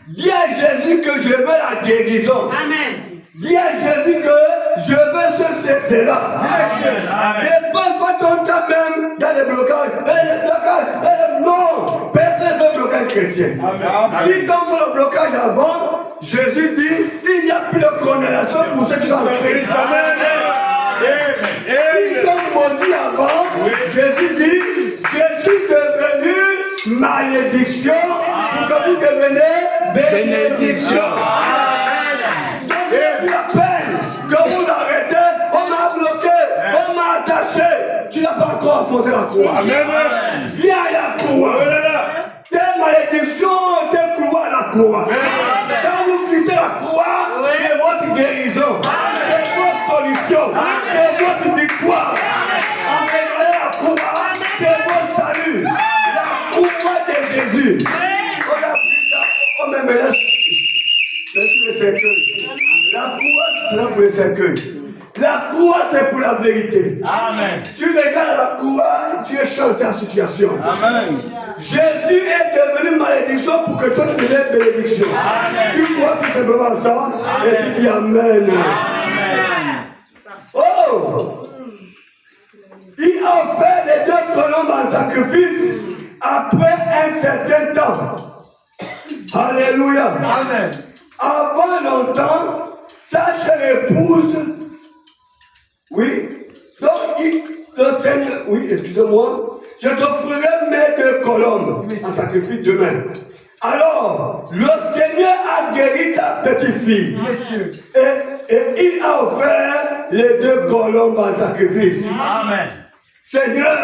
Dis à Jésus que je veux la guérison. Amen. Dis à Jésus que je veux ce cela. Ne parle pas ton temps même dans les blocages. Non, personne ne veut bloquer blocage chrétien. Amen. Si comme faut le blocage avant, Jésus dit, il n'y a plus de condamnation pour ceux qui sont en Christ. Si comme on dit avant, Jésus dit, je suis devenu malédiction pour que vous deveniez bénédiction. Donc c'est la peine que vous arrêtez, on m'a bloqué, on m'a attaché. Tu n'as pas encore affronté la croix. Viens à la croix. Tes malédictions, tes croix à la croix. Quand vous fixez la croix, c'est votre guérison, c'est votre solution, c'est votre victoire. En regardant la croix, c'est votre salut. La croix de Jésus. On a pris ça, on me laisse. Merci le cercueil. La croix, c'est là pour le cercueil. La croix, c'est pour la vérité. Amen. Tu regardes la croix, tu changes ta situation. Amen. Jésus est devenu malédiction pour que toi tu deviennes bénédiction. Amen. Tu crois tout simplement ça et tu dis Amen. Amen. Oh! Il a offert les 2 colombes en sacrifice après un certain temps. Alléluia. Amen. Avant longtemps, sa chère épouse, oui, donc le Seigneur, oui, excusez-moi, je t'offrirai mes 2 colombes en sacrifice demain. Alors, le Seigneur a guéri sa petite-fille. Et il a offert les 2 colombes en sacrifice. Amen. Seigneur,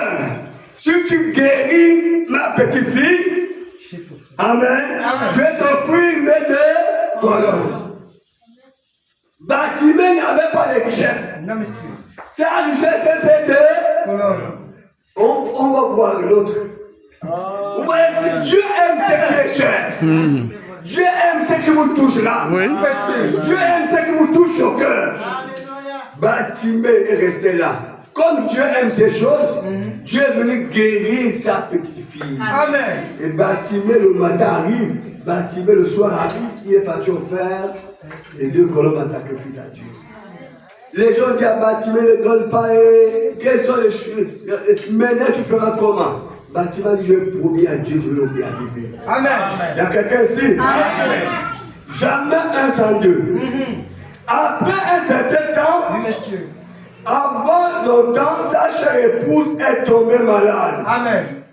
si tu guéris ma petite-fille, Amen, je vais t'offrir mes 2 colombes. Bartimée n'avait pas de richesse. C'est la richesse, c'est ces 2 colombes. On va voir l'autre. Vous voyez, si Dieu aime ce qui est cher. Dieu aime ce qui vous touche là. Dieu aime ce qui vous touche au cœur. Bartimée est resté là. Comme Dieu aime ces choses, Dieu est venu guérir sa petite fille. Amen. Et Bartimée le matin arrive, Bartimée le soir arrive, il est parti offrir les 2 colombes en sacrifice à Dieu. Les gens disent à Bartimée ne donne pas, quelles sont les choses? Maintenant tu feras comment? Bartimée dit, je vais promis à Dieu, je vais le réaliser. Amen. Il y a quelqu'un ici? Amen. Jamais un sans Dieu. Après un certain temps, avant longtemps, sa chère épouse est tombée malade. Amen.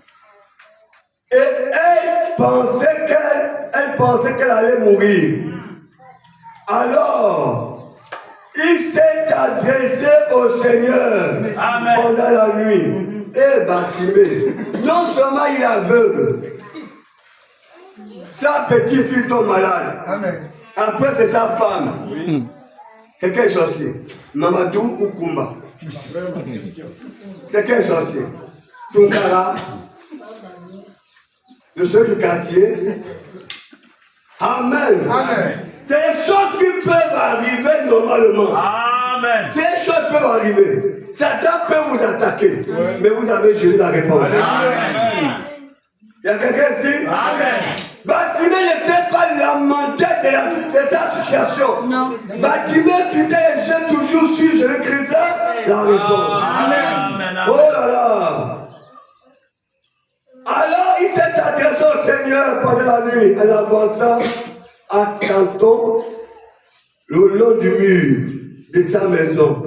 Et elle pensait qu'elle allait mourir. Alors, il s'est adressé au Seigneur pendant la nuit. Et Bartimée, non seulement il est aveugle, sa petite fille tombe malade. Amen. Après, c'est sa femme. C'est quel sorcier? Mamadou ou Kumba? C'est quel sorcier? Tunkara? Le seul du quartier? Amen. Amen. C'est des choses qui peuvent arriver normalement. Amen. Ces choses peuvent arriver. Satan peut vous attaquer, mais vous avez géré la réponse. Amen. Il y a quelqu'un ici? Amen. Bartimée ne sait pas lamenter de sa situation. Non. Bartimée fixait les yeux toujours sur Jésus-Christ, la réponse. Amen. Oh là là! Alors il s'est adressé au Seigneur pendant la nuit en avançant à Canton le long du mur de sa maison.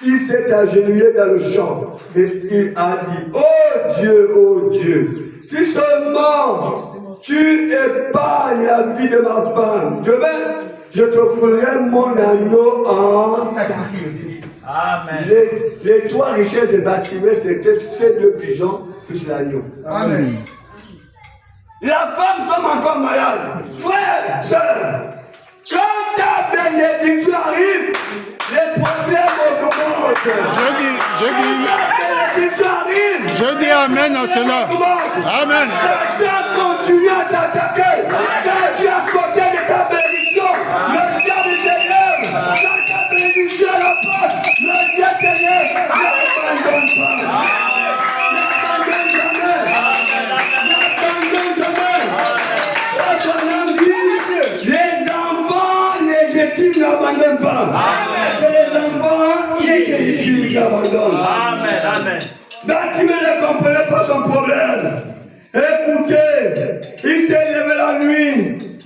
Il s'est agenouillé dans le champ et il a dit, oh Dieu, si seulement tu épargnes la vie de ma femme, demain je t'offrirai mon agneau en sacrifice. Amen. Les 3 richesses de Bartimée, c'était ces 2 pigeons plus l'agneau. Amen. La femme tombe encore malade. Frère, soeur, quand ta bénédiction arrive, les problèmes augmentent. Je dis Amen à cela. Amen. Satan continue à t'attaquer. Quand tu es à côté de ta bénédiction, le diable s'élève. Quand ta bénédiction est à la porte, le diable t'élève. N'abandonne pas. N'abandonne jamais. N'abandonne jamais. Les enfants légitimes n'abandonnent pas. C'est les enfants illégitimes qui abandonnent. Amen. Bartimée ne comprenait pas son problème. Écoutez, Il s'est levé la nuit.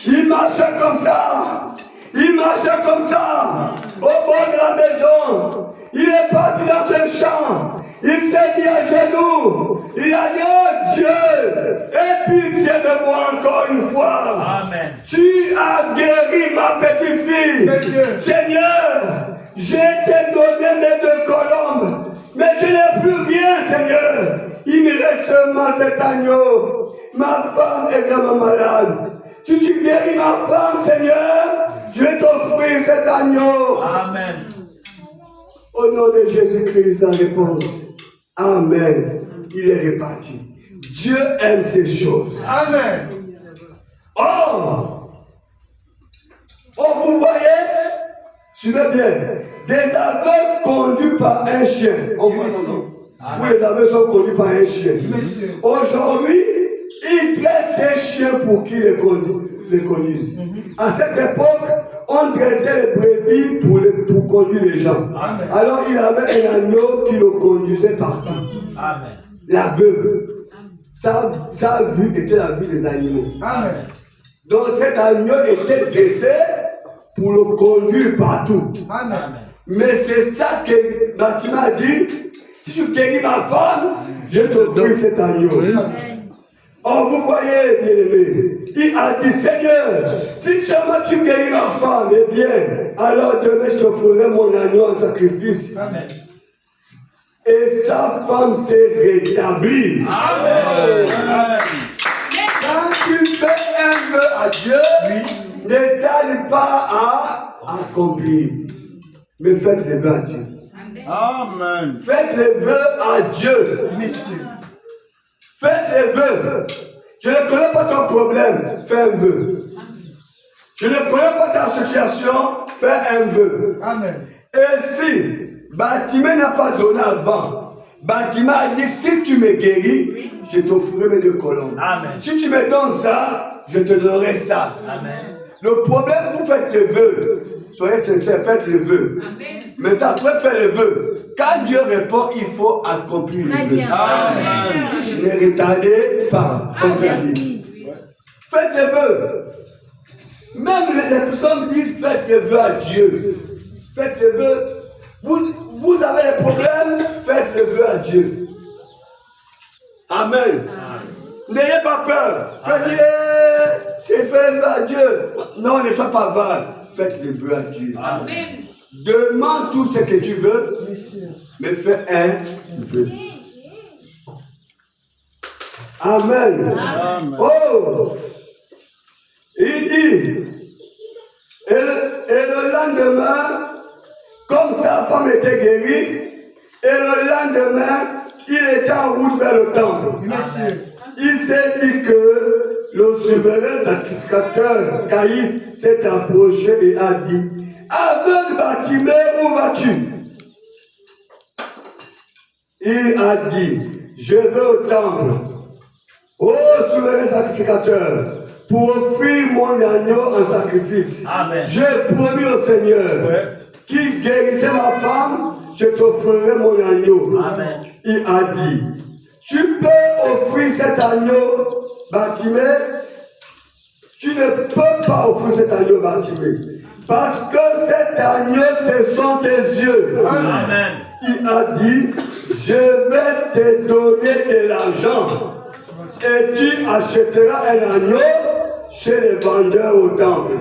Il marchait comme ça. Il marchait comme ça. Au bord de la maison. Il est parti dans un champ. Il s'est mis à genoux. Il a dit, oh Dieu, aie pitié de moi encore une fois. Amen. Tu as guéri ma petite fille. Seigneur, j'ai te donné mes 2 colombes. Mais je n'ai plus rien, Seigneur. Il me reste seulement cet agneau. Ma femme est vraiment malade. Si tu guéris ma femme, Seigneur, je vais t'offrir cet agneau. Amen. Au nom de Jésus-Christ, sa réponse. Amen. Il est réparti. Dieu aime ces choses. Amen. Oh, vous voyez, suivez bien, des aveugles conduits par un chien. On voit son nom. Où les aveugles sont conduits par un chien. Aujourd'hui, ils dressent ces chiens pour qu'ils les conduisent. À cette époque, on dressait les brebis pour conduire les gens. Amen. Alors il avait un agneau qui le conduisait partout. Amen. L'aveugle. Sa vue était la vue des animaux. Amen. Donc cet agneau était dressé pour le conduire partout. Amen. Mais c'est ça que Baptiste a dit. Si tu guéris ma femme, je t'offrir cet agneau. Oh, vous voyez, bien-aimé, il a dit, Seigneur, si seulement tu guéris ma femme, eh bien, alors demain je t'offrirai mon agneau en sacrifice. Amen. Et sa femme s'est rétablie. Amen. Quand tu fais un vœu à Dieu, ne tarde pas à accomplir. Mais faites les vœux à Dieu. Amen. Faites les vœux à Dieu. Faites les vœux. Je ne connais pas ton problème, fais un vœu. Je ne connais pas ta situation, fais un vœu. Amen. Et si Baptiste n'a pas donné avant, Baptiste a dit, si tu me guéris, je t'offrirai mes 2 colombes. Amen. Si tu me donnes ça, je te donnerai ça. Amen. Le problème, vous faites les vœux. Soyez sincères, faites les vœux. Maintenant, après faire les vœux, quand Dieu répond, il faut accomplir les vœux. Amen. Ne retardez pas. Faites les vœux. Même les personnes disent faites les vœux à Dieu. Faites les vœux. Vous avez des problèmes, faites les vœux à Dieu. Amen. N'ayez pas peur. Faites c'est fait vœu à Dieu. Non, ne sois pas vague. Faites les vœux à Dieu. Amen. Demande tout ce que tu veux, mais fais un vœu. Amen. Amen. Oh! Il dit, et le lendemain, comme sa femme était guérie, et le lendemain, il était en route vers le temple. Il s'est dit que le souverain sacrificateur Caïphe s'est approché et a dit, aveugle Bartimée, où vas-tu? Il a dit, je vais au temple, ô souverain sacrificateur, pour offrir mon agneau en sacrifice. Amen. J'ai promis au Seigneur qui guérissait ma femme, je t'offrirai mon agneau. Amen. Il a dit, tu peux offrir cet agneau, Bartimée. Tu ne peux pas offrir cet agneau, Bartimée. Parce que cet agneau, ce sont tes yeux. Amen. Il a dit, je vais te donner de l'argent et tu achèteras un agneau chez les vendeurs au temple.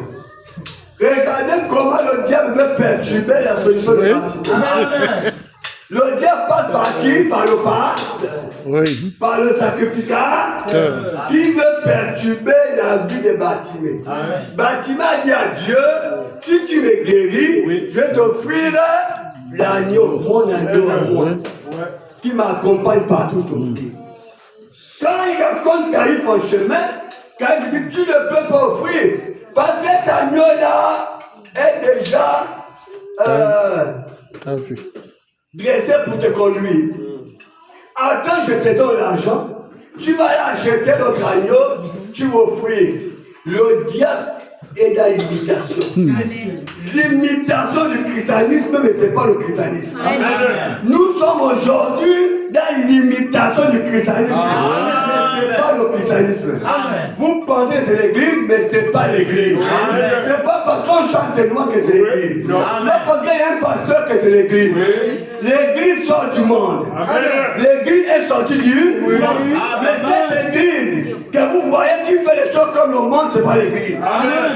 Regardez comment le diable veut perturber la solution de Bartimée. Le diable passe par qui? Par le pasteur, par le sacrificateur, qui veut perturber la vie de Bartimée. Bartimée a dit à Dieu, si tu me guéris, je vais t'offrir l'agneau, mon agneau à moi, qui m'accompagne partout t'offrir. Quand il raconte Caïphe en chemin, Caïphe dit, tu ne peux pas offrir, parce que cet agneau-là est déjà dressé pour te conduire. Attends, je te donne l'argent, tu vas aller acheter notre agneau, tu vas offrir. Le diable est dans l'imitation. L'imitation du christianisme, mais ce n'est pas le christianisme. Amen. Nous sommes aujourd'hui dans l'imitation du christianisme. Mais c'est pas le christianisme. Amen. Vous pensez que c'est l'église, mais c'est pas l'église. C'est pas parce qu'on chante des lois que c'est l'église. C'est pas parce qu'il y a un pasteur que c'est l'église. L'église sort du monde. L'église est sortie du monde. Mais cette église que vous voyez qui fait les choses comme le monde, c'est pas l'église.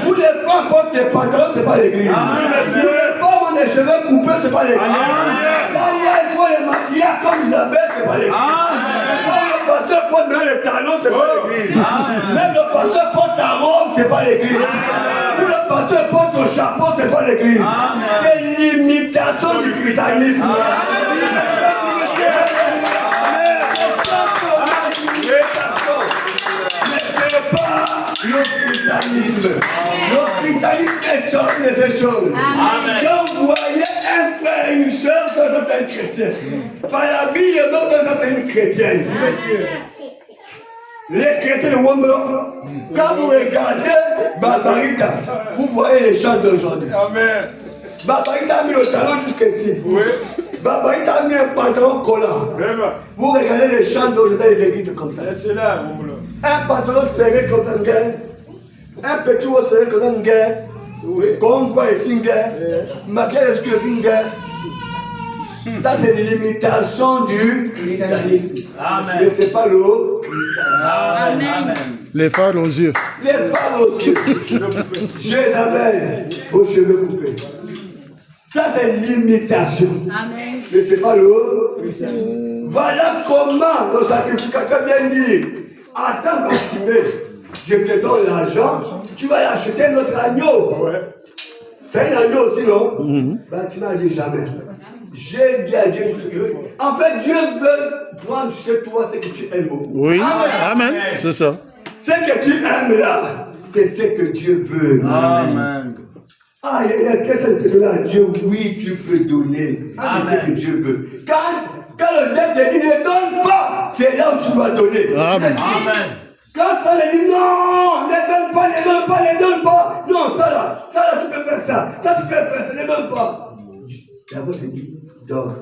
Vous les femmes portent des pantalons, c'est pas l'église. Vous les femmes ont des cheveux coupés, c'est pas l'église. Là, il faut les maquiller comme Isabelle, c'est pas l'église. Quand le pasteur porte même les talons, c'est pas l'église. Même le pasteur porte ta robe, c'est pas l'église. Ou le pasteur porte ton chapeau, c'est pas l'église. C'est l'imitation du christianisme. Mais ce n'est pas le christianisme. Le christianisme est sorti de ces choses. Quand vous voyez un frère et une soeur, c'est un chrétien. Par la Bible, c'est une chrétienne. Les chrétiens de Womblon, quand vous regardez Barbarita, vous voyez les chants d'aujourd'hui. Barbarita a mis le talon jusqu'ici. Barbarita a mis un pantalon collant. Vous regardez les chants d'aujourd'hui dans les églises comme ça. Un pantalon serré comme un gars, un petit haut serré comme un gars, comme on voit ici un gars, maquillage aussi un gars. Ça c'est l'imitation du christianisme. Mais ce n'est pas le christianisme. Amen. Les phares aux yeux. Les phares aux yeux. Jézabel aux cheveux coupés. Ça c'est l'imitation. Mais ce n'est pas le christianisme. Voilà comment le sacrificateur vient dire. Attends, Bartimée, je te donne l'argent, tu vas acheter notre agneau. C'est un agneau aussi, non? Bartimée a dit jamais. J'ai dit à Dieu, en fait, Dieu veut prendre chez toi ce que tu aimes beaucoup. Oui, amen, c'est ça. Ce que tu aimes là, c'est ce que Dieu veut. Amen. Ah, est-ce que ça te donne à Dieu? Oui, tu peux donner. C'est ce que Dieu veut. Quand le diable te dit ne donne pas, c'est là où tu dois donner. Amen. Quand ça le dit non, ne donne pas, ne donne pas, ne donne pas. Non, ça là, tu peux faire ça. Ça tu peux faire ça, ne donne pas. La voix te dit, donne.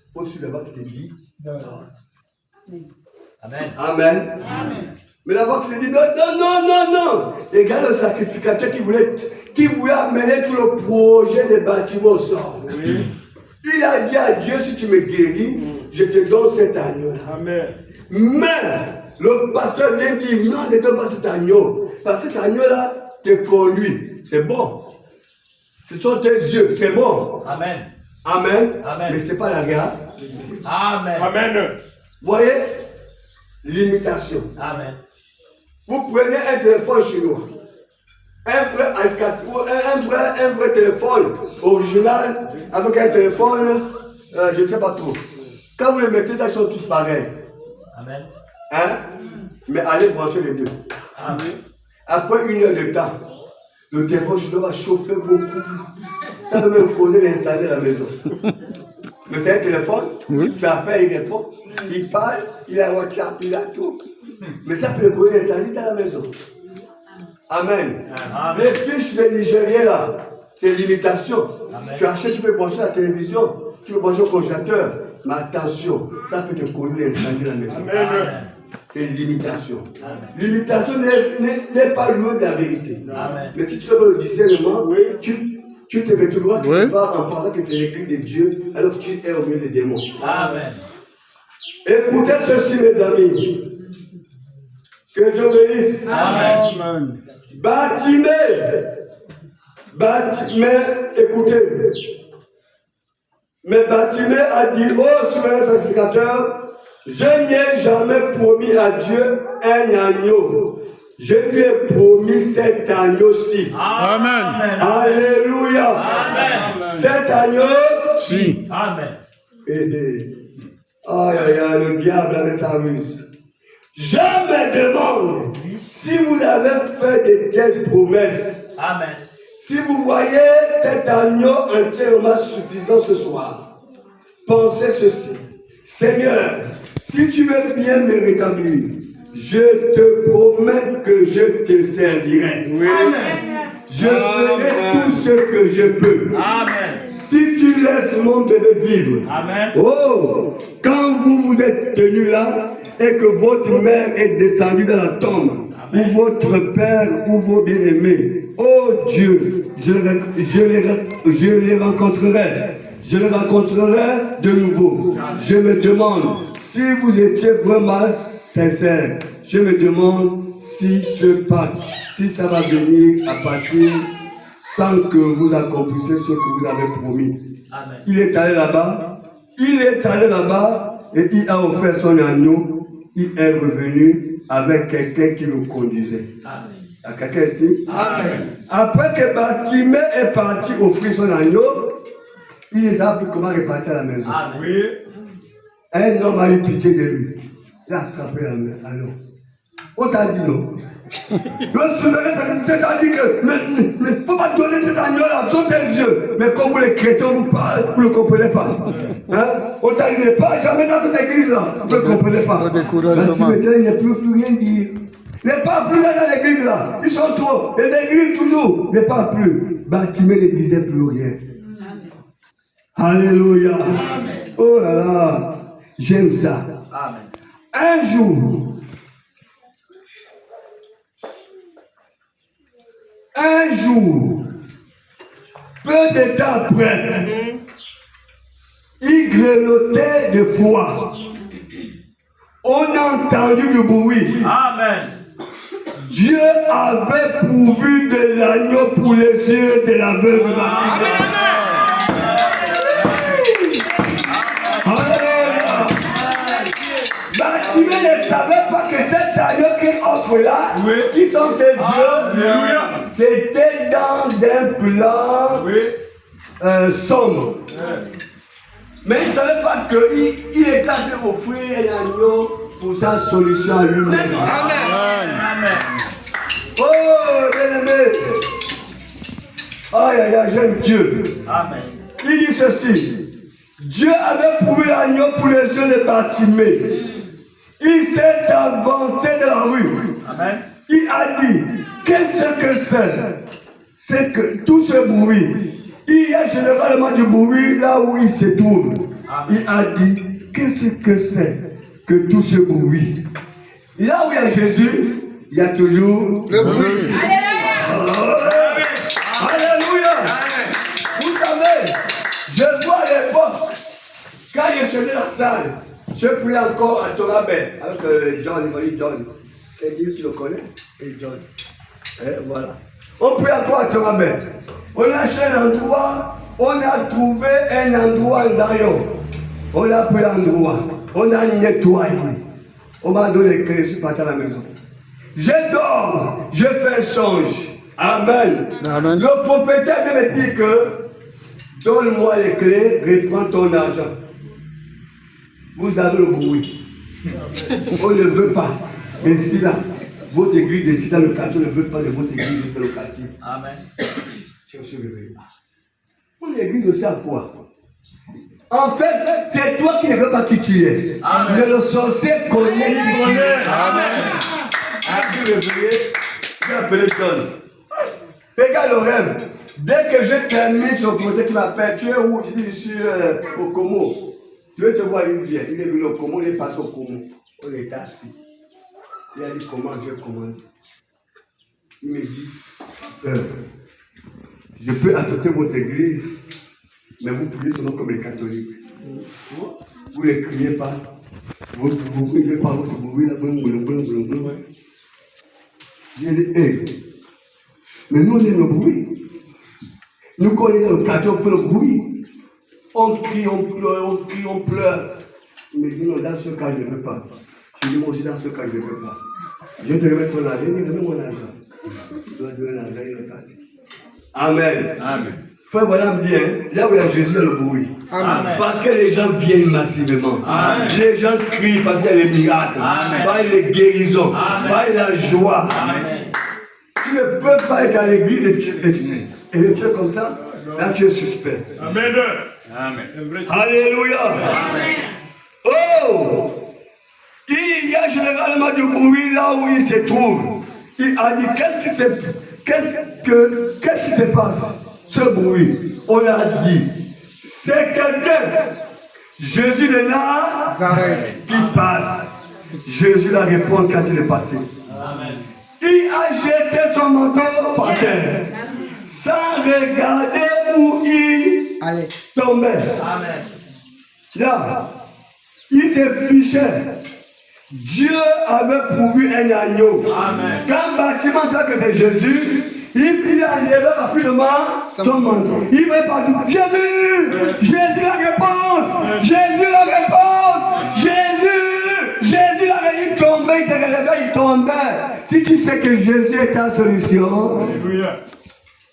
Il faut suivre la voix qui te dit, donne. Amen. Mais la voix qui te dit, non. Regarde le sacrificateur qui voulait amener tout le projet des bâtiments au sol. Il a dit à Dieu, si tu me guéris, je te donne cet agneau-là. Mais le pasteur vient dire, non, ne donne pas cet agneau. Parce que cet agneau-là te conduit. C'est bon. Ce sont tes yeux, c'est bon. Amen. Mais ce n'est pas la regarde. Amen. Vous voyez? L'imitation. Vous prenez un téléphone chinois. Un vrai téléphone original avec un téléphone, je ne sais pas trop. Quand vous les mettez, ils sont tous pareils. Hein? Mais allez brancher les deux. Après 1 heure de temps, le téléphone chinois va chauffer beaucoup. Ça peut même causer l'incendie à la maison. Mais c'est un téléphone, tu appelles, il répond, il parle, il a WhatsApp, il a tout. Mais ça peut causer l'incendie dans la maison. Amen. Les fiches des Nigériens là, c'est l'imitation. Tu achètes, tu peux brancher la télévision, tu peux brancher au congélateur. Mais attention, ça peut te causer l'incendie dans la maison. C'est l'imitation. L'imitation n'est pas loin de la vérité. Mais si tu veux le discernement, tu te retrouveras quelque part en pensant que c'est l'écrit de Dieu alors que tu es au milieu des démons. Écoutez ceci, mes amis. Que Dieu bénisse. Bartimée, écoutez. Mais Bartimée a dit, oh souverain sacrificateur, je n'ai jamais promis à Dieu un agneau. Je lui ai promis cet agneau-ci. Amen. Alléluia. Amen. Cet agneau-ci. Amen. Le diable avec sa ruse. Je me demande si vous avez fait de telles promesses. Amen. Si vous voyez cet agneau entièrement suffisant ce soir, pensez ceci. Seigneur, si tu veux bien me rétablir, je te promets que je te servirai. Amen. Je ferai tout ce que je peux. Amen. Si tu laisses mon bébé vivre. Amen. Oh, quand vous êtes tenus là, et que votre mère est descendue dans la tombe, ou votre père, ou vos bien-aimés. Oh Dieu, je les rencontrerai. Je les rencontrerai de nouveau. Je me demande si vous étiez vraiment sincère. Je me demande si ça va venir à partir sans que vous accomplissiez ce que vous avez promis. Amen. Il est allé là-bas et il a offert son agneau. Il est revenu avec quelqu'un qui le conduisait. Amen. À quelqu'un ici? Amen. Après que Bartimée est parti offrir son agneau, il ne savait plus comment repartir à la maison. Amen. Oui. Un homme a eu pitié de lui. Il a attrapé la main. Alors, on t'a dit non. Le souverain sacrificateur t'a dit que ne faut pas donner cet agneau-là sur tes yeux. Mais comme vous les chrétiens, vous parlez, vous ne le comprenez pas. Hein? On t'a dit ne pas jamais dans cette église-là. Vous ne le comprenez pas. Bartimée, il n'y a plus rien dire. Ne parle plus dans l'église-là. Ils sont trop. Les églises toujours. Ne parle plus. Bartimée ne disait plus rien. Alléluia. Amen. Oh là là, j'aime ça. Amen. Un jour, peu de temps après, il grelottait de foi. On a entendu du bruit. Amen. Dieu avait pourvu de l'agneau pour les yeux de l'aveugle Bartimée. Bartimée ne savait pas que cet agneau qu'il offre là, qui sont ses yeux, c'était dans un plan sombre. Mais il ne savait pas qu'il était en train d'offrir un agneau pour sa solution à lui-même. Amen. Oh, bien-aimé. Aïe, aïe, aïe, j'aime Dieu. Amen. Il dit ceci. Dieu avait pourvu l'agneau pour les yeux de Bartimée. Il s'est avancé de la rue. Amen. Il a dit, qu'est-ce que c'est? C'est que tout ce bruit, il y a généralement du bruit là où il se trouve. Amen. Il a dit, qu'est-ce que c'est que tout ce bruit? Là où il y a Jésus, il y a toujours le bruit. Alléluia. Vous savez, je vois à l'époque, quand il faisait la salle, je priais encore à Torabel avec John, il John. C'est Dieu qui le connaît, et John. Et voilà. On prie encore à Torabel. On a acheté un endroit, on a trouvé un endroit en Zion. On a pris l'endroit, on a nettoyé. On m'a donné les clés, je suis parti à la maison. Je dors, je fais un songe. Amen. Amen. Le propriétaire vient me dire que donne-moi les clés, reprends ton argent. Vous avez le bruit. On ne veut pas. Ici là, votre église ici dans le quartier, on ne veut pas de votre église ici dans le quartier. Amen. Je me suis réveillé. Mon église aussi à quoi? En fait, c'est toi qui ne veux pas qui tu es. Amen. Mais le sorcier connaît qui tu es. Amen. Je suis réveillé, j'ai appelé John. Regarde le rêve. Dès que j'ai terminé sur le côté qui m'appelle, tu es où? Je dis, je suis au Como. Je vais te voir, il vient. Il est venu au Como, il est passé au Como. On était assis. Il a dit, comment je commande? Il me dit, je peux accepter votre église, mais vous priez seulement comme les catholiques. Vous ne criez pas. Vous ne criez pas votre bruit là. J'ai dit, mais nous on est le bruit. Nous quand on est dans le quartier, on fait le bruit. On crie, on pleure, on crie, on pleure. Il me dit non, dans ce cas, je ne peux pas. Je dis moi aussi, dans ce cas, je ne peux pas. Je te remets ton argent. Il me dit, donne mon argent. Tu dois donner l'argent, il est parti. Amen. Amen. Frère, voilà me dit, là où il y a Jésus, il y a le bruit. Amen. Parce que les gens viennent massivement. Amen. Les gens crient parce qu'il y a les miracles. Amen. Parce qu'il y a les guérisons. Amen. Parce qu'il y a la joie. Amen. Tu ne peux pas être à l'église et tu es comme ça. Là, tu es suspect. Amen. Amen. Alléluia. Amen. Oh! Il y a généralement du bruit là où il se trouve. Il a dit, qu'est-ce qui se passe? Ce bruit, on a dit, c'est quelqu'un, Jésus de Nazareth, qui passe. Jésus la répond quand il est passé. Il a jeté son manteau par terre, sans regarder où il Allez. tombait. Là, il se fichait. Dieu avait pourvu un agneau. Quand bâtiment dit que c'est Jésus, il a levé rapidement son manteau. Il va partout. Jésus! Jésus la réponse! Jésus la réponse! Jésus la réponse! Il tombait, il se relevait, il tombait. Si tu sais que Jésus est ta solution,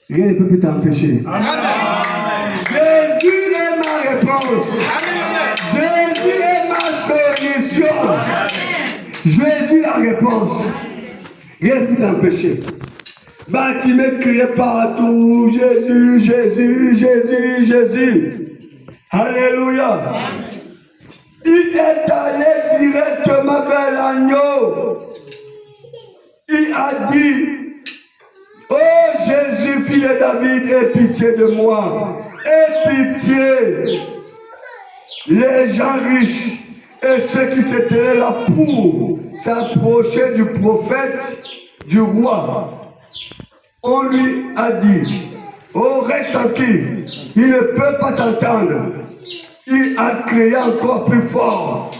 rien ne peut plus t'empêcher. Jésus est ma réponse. Jésus est ma solution. Jésus la réponse. Rien ne peut t'empêcher. Bartimée criait partout, Jésus, Jésus, Jésus, Jésus. Alléluia. Il est allé directement vers l'agneau. Il a dit, oh Jésus, fils de David, aie pitié de moi. Aie pitié. Les gens riches et ceux qui s'étaient là pour s'approcher du prophète, du roi, on lui a dit, oh reste tranquille, il ne peut pas t'entendre. Il a crié encore plus fort.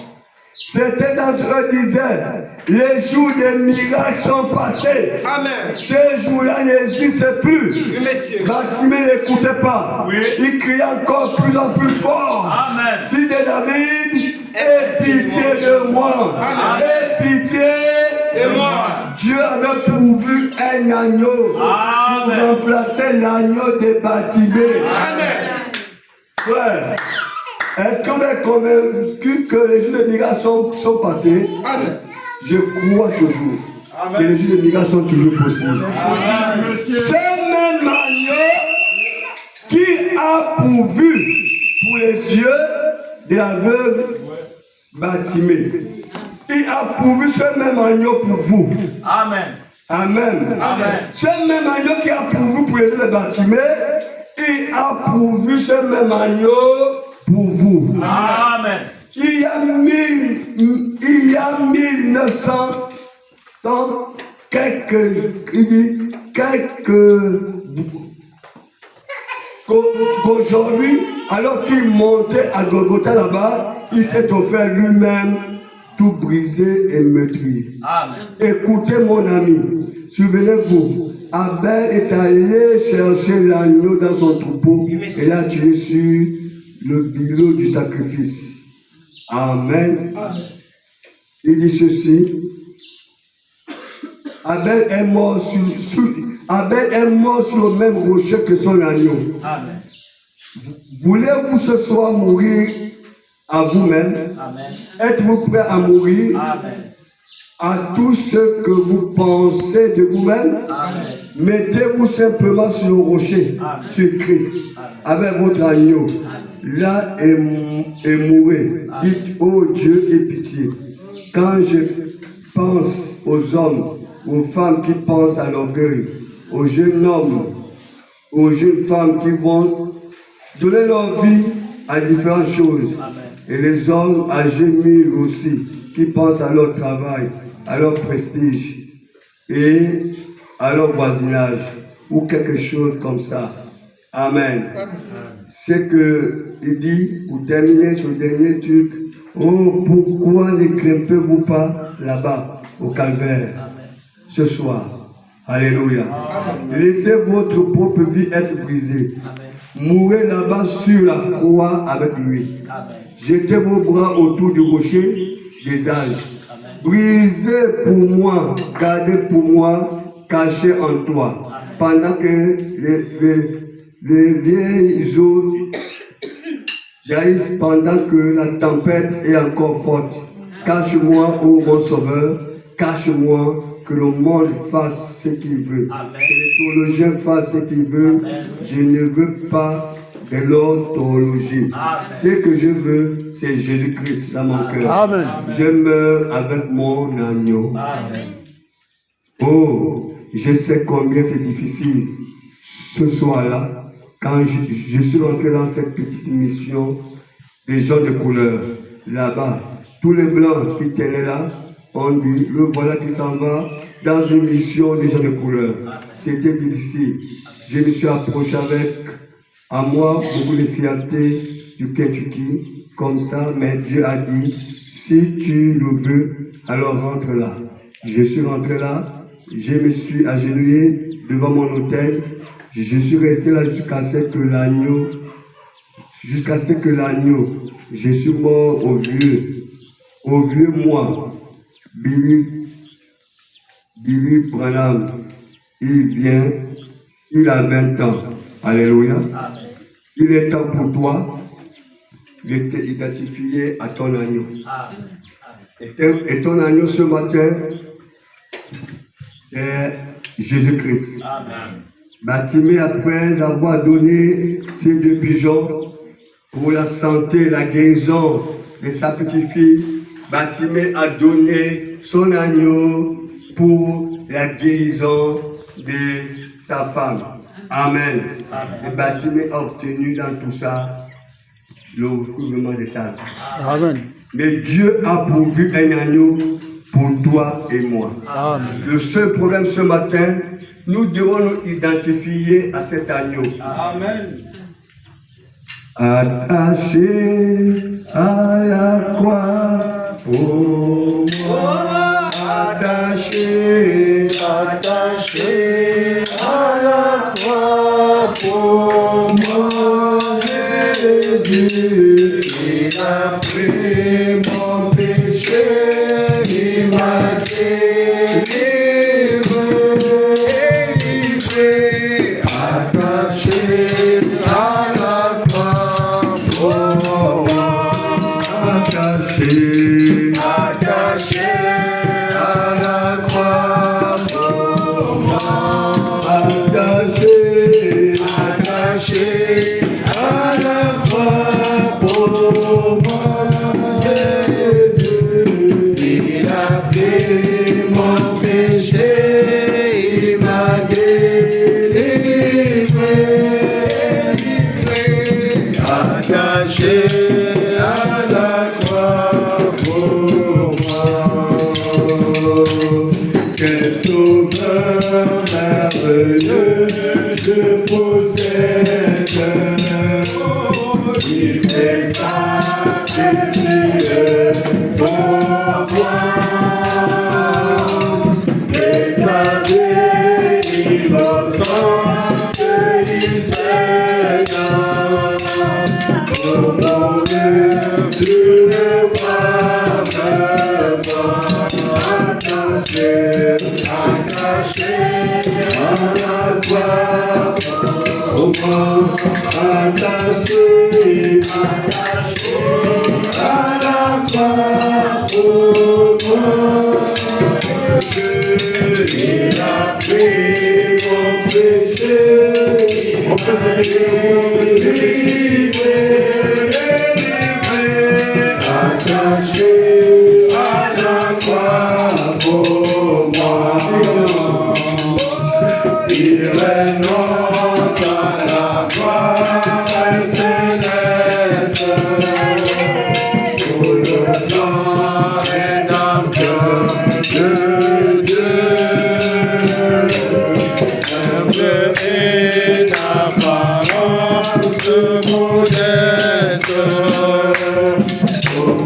Certains d'entre eux disaient, les jours des miracles sont passés. Amen. Ces jours-là n'existent plus. Oui, monsieur. Bartimée n'écoutait pas. Oui. Il criait encore plus en plus fort. Amen. Fils de David, aie pitié de moi. Amen. Aie pitié de moi. Dieu avait pourvu un agneau pour Amen. remplacer l'agneau de Bartimée. Amen. Frère, est-ce qu'on est convaincu que les jours de miracles sont passés? Amen. Je crois toujours que les jours de miracles sont toujours possibles. Ce même agneau qui a pourvu pour les yeux de l'aveugle Bartimée, il a pourvu ce même agneau pour vous. Amen. Amen. Amen. Ce même agneau qui a pourvu pour les yeux de Bartimée, il a pourvu ce même agneau pour vous. Amen. Il y a 1900 ans, qu'aujourd'hui, alors qu'il montait à Golgotha là-bas, il s'est offert lui-même tout brisé et meurtri. Amen. Écoutez mon ami, souvenez-vous, Abel est allé chercher l'agneau dans son troupeau et l'a tué sur le bilot du sacrifice. Amen. Il dit ceci. Abel est mort sur le même rocher que son agneau. Amen. Voulez-vous ce soir mourir à vous-même? Amen. Êtes-vous prêt à mourir Amen. à tout ce que vous pensez de vous-même? Amen. Mettez-vous simplement sur le rocher, Amen. sur Christ, Amen. avec votre agneau. Là et mourrez. Dites, oh Dieu, aie pitié. Quand je pense aux hommes, aux femmes qui pensent à l'orgueil, aux jeunes hommes, aux jeunes femmes qui vont donner leur vie à différentes choses, Amen. et les hommes âgés mûrs aussi, qui pensent à leur travail, à leur prestige et à leur voisinage, ou quelque chose comme ça. Amen. C'est que il dit, pour terminer sur le dernier truc, oh, pourquoi ne grimpez-vous pas là-bas, au calvaire, ce soir? Alléluia. Laissez votre propre vie être brisée. Mourez là-bas sur la croix avec lui. Amen. Jetez vos bras autour du rocher des âges. Brisez pour moi, gardez pour moi, cachez en toi. Pendant que les vieilles eaux jaillissent, pendant que la tempête est encore forte. Cache-moi, ô mon sauveur, cache-moi, que le monde fasse ce qu'il veut. Amen. Que les théologiens fassent ce qu'ils veulent. Je ne veux pas de leur théologie. Amen. Ce que je veux, c'est Jésus-Christ dans mon cœur. Amen. Je meurs avec mon agneau. Amen. Oh, je sais combien c'est difficile ce soir-là, quand je suis rentré dans cette petite mission des gens de couleur. Là-bas, tous les blancs qui tenaient là, On dit, le voilà qui s'en va dans une mission déjà de couleur. C'était difficile. Je me suis approché avec, à moi, beaucoup de fierté du Kentucky, comme ça, mais Dieu a dit, si tu le veux, alors rentre là. Je suis rentré là, je me suis agenouillé devant mon hôtel, je suis resté là jusqu'à ce que l'agneau, je suis mort au vieux moi, Billy Branham, il vient, il a 20 ans, alléluia, il est temps pour toi, il était identifié à ton agneau. Et ton agneau ce matin est Jésus-Christ. Bartimée, après avoir donné ces 2 pigeons pour la santé, la guérison de sa petite-fille, Bartimée a donné son agneau pour la guérison de sa femme. Amen. Et Bartimée a obtenu dans tout ça le recouvrement de sa vie. Amen. Mais Dieu a pourvu un agneau pour toi et moi. Amen. Le seul problème ce matin, nous devons nous identifier à cet agneau. Amen. Attaché à la croix pour moi. Attaché à la croix pour moi. Jésus, il a pris mon péché, il m'a délivré, attaché à la croix pour moi. Attaché à la croix pour moi. Attaché à la croix pour moi. Jésus, il a pris mon péché, il m'a délivré. Attaché à la croix pour moi. Quel sauveur merveilleux je possède. Il s'est sacrifié pour moi. Et sa innocente Seigneur. Pour mourir sur le attaché à la croix pour moi. Attaché à la croix pour moi. Il a pris mon péché, délivré. Attaché à la croix pour moi. Il renonce à la croix céleste pour le plan rédempteur de Dieu. Humble et d'apparence modeste, pour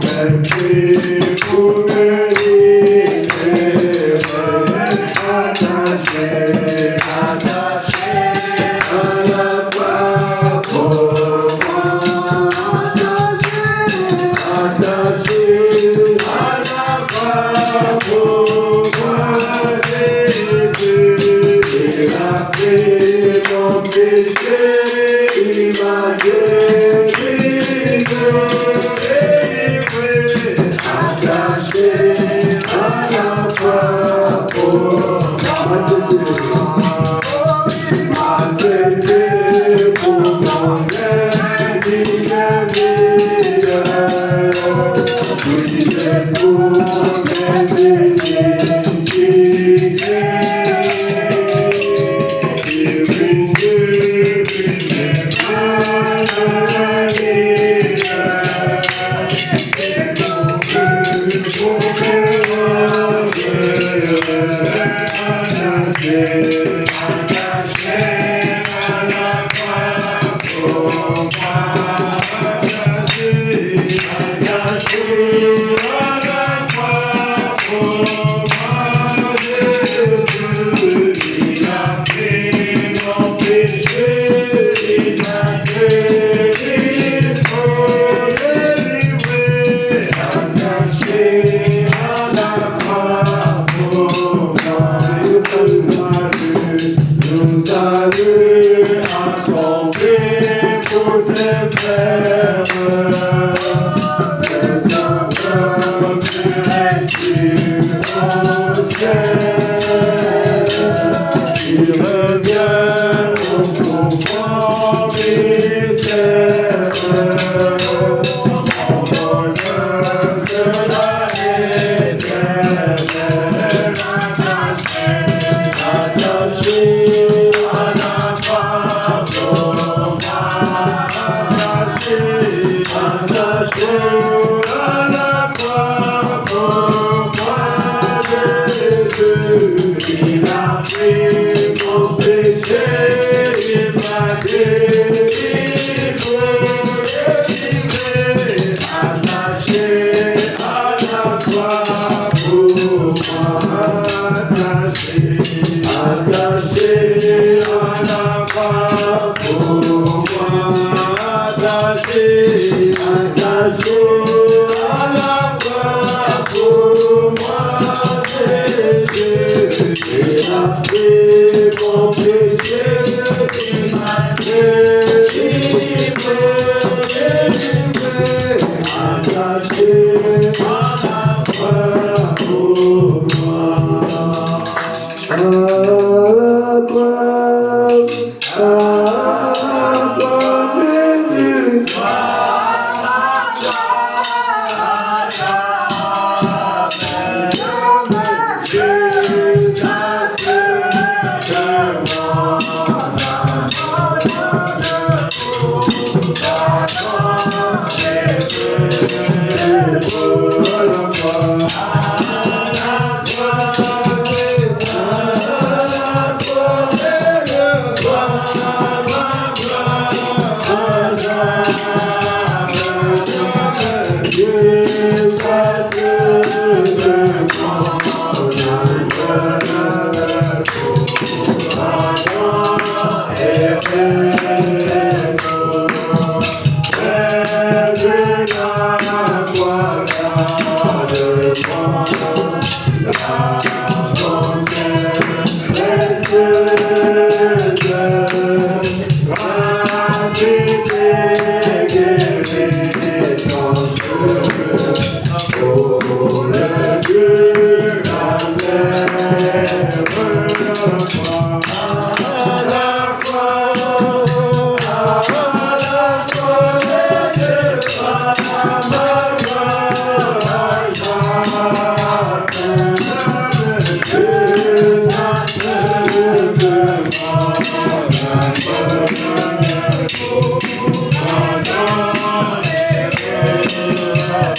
attaché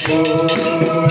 Oh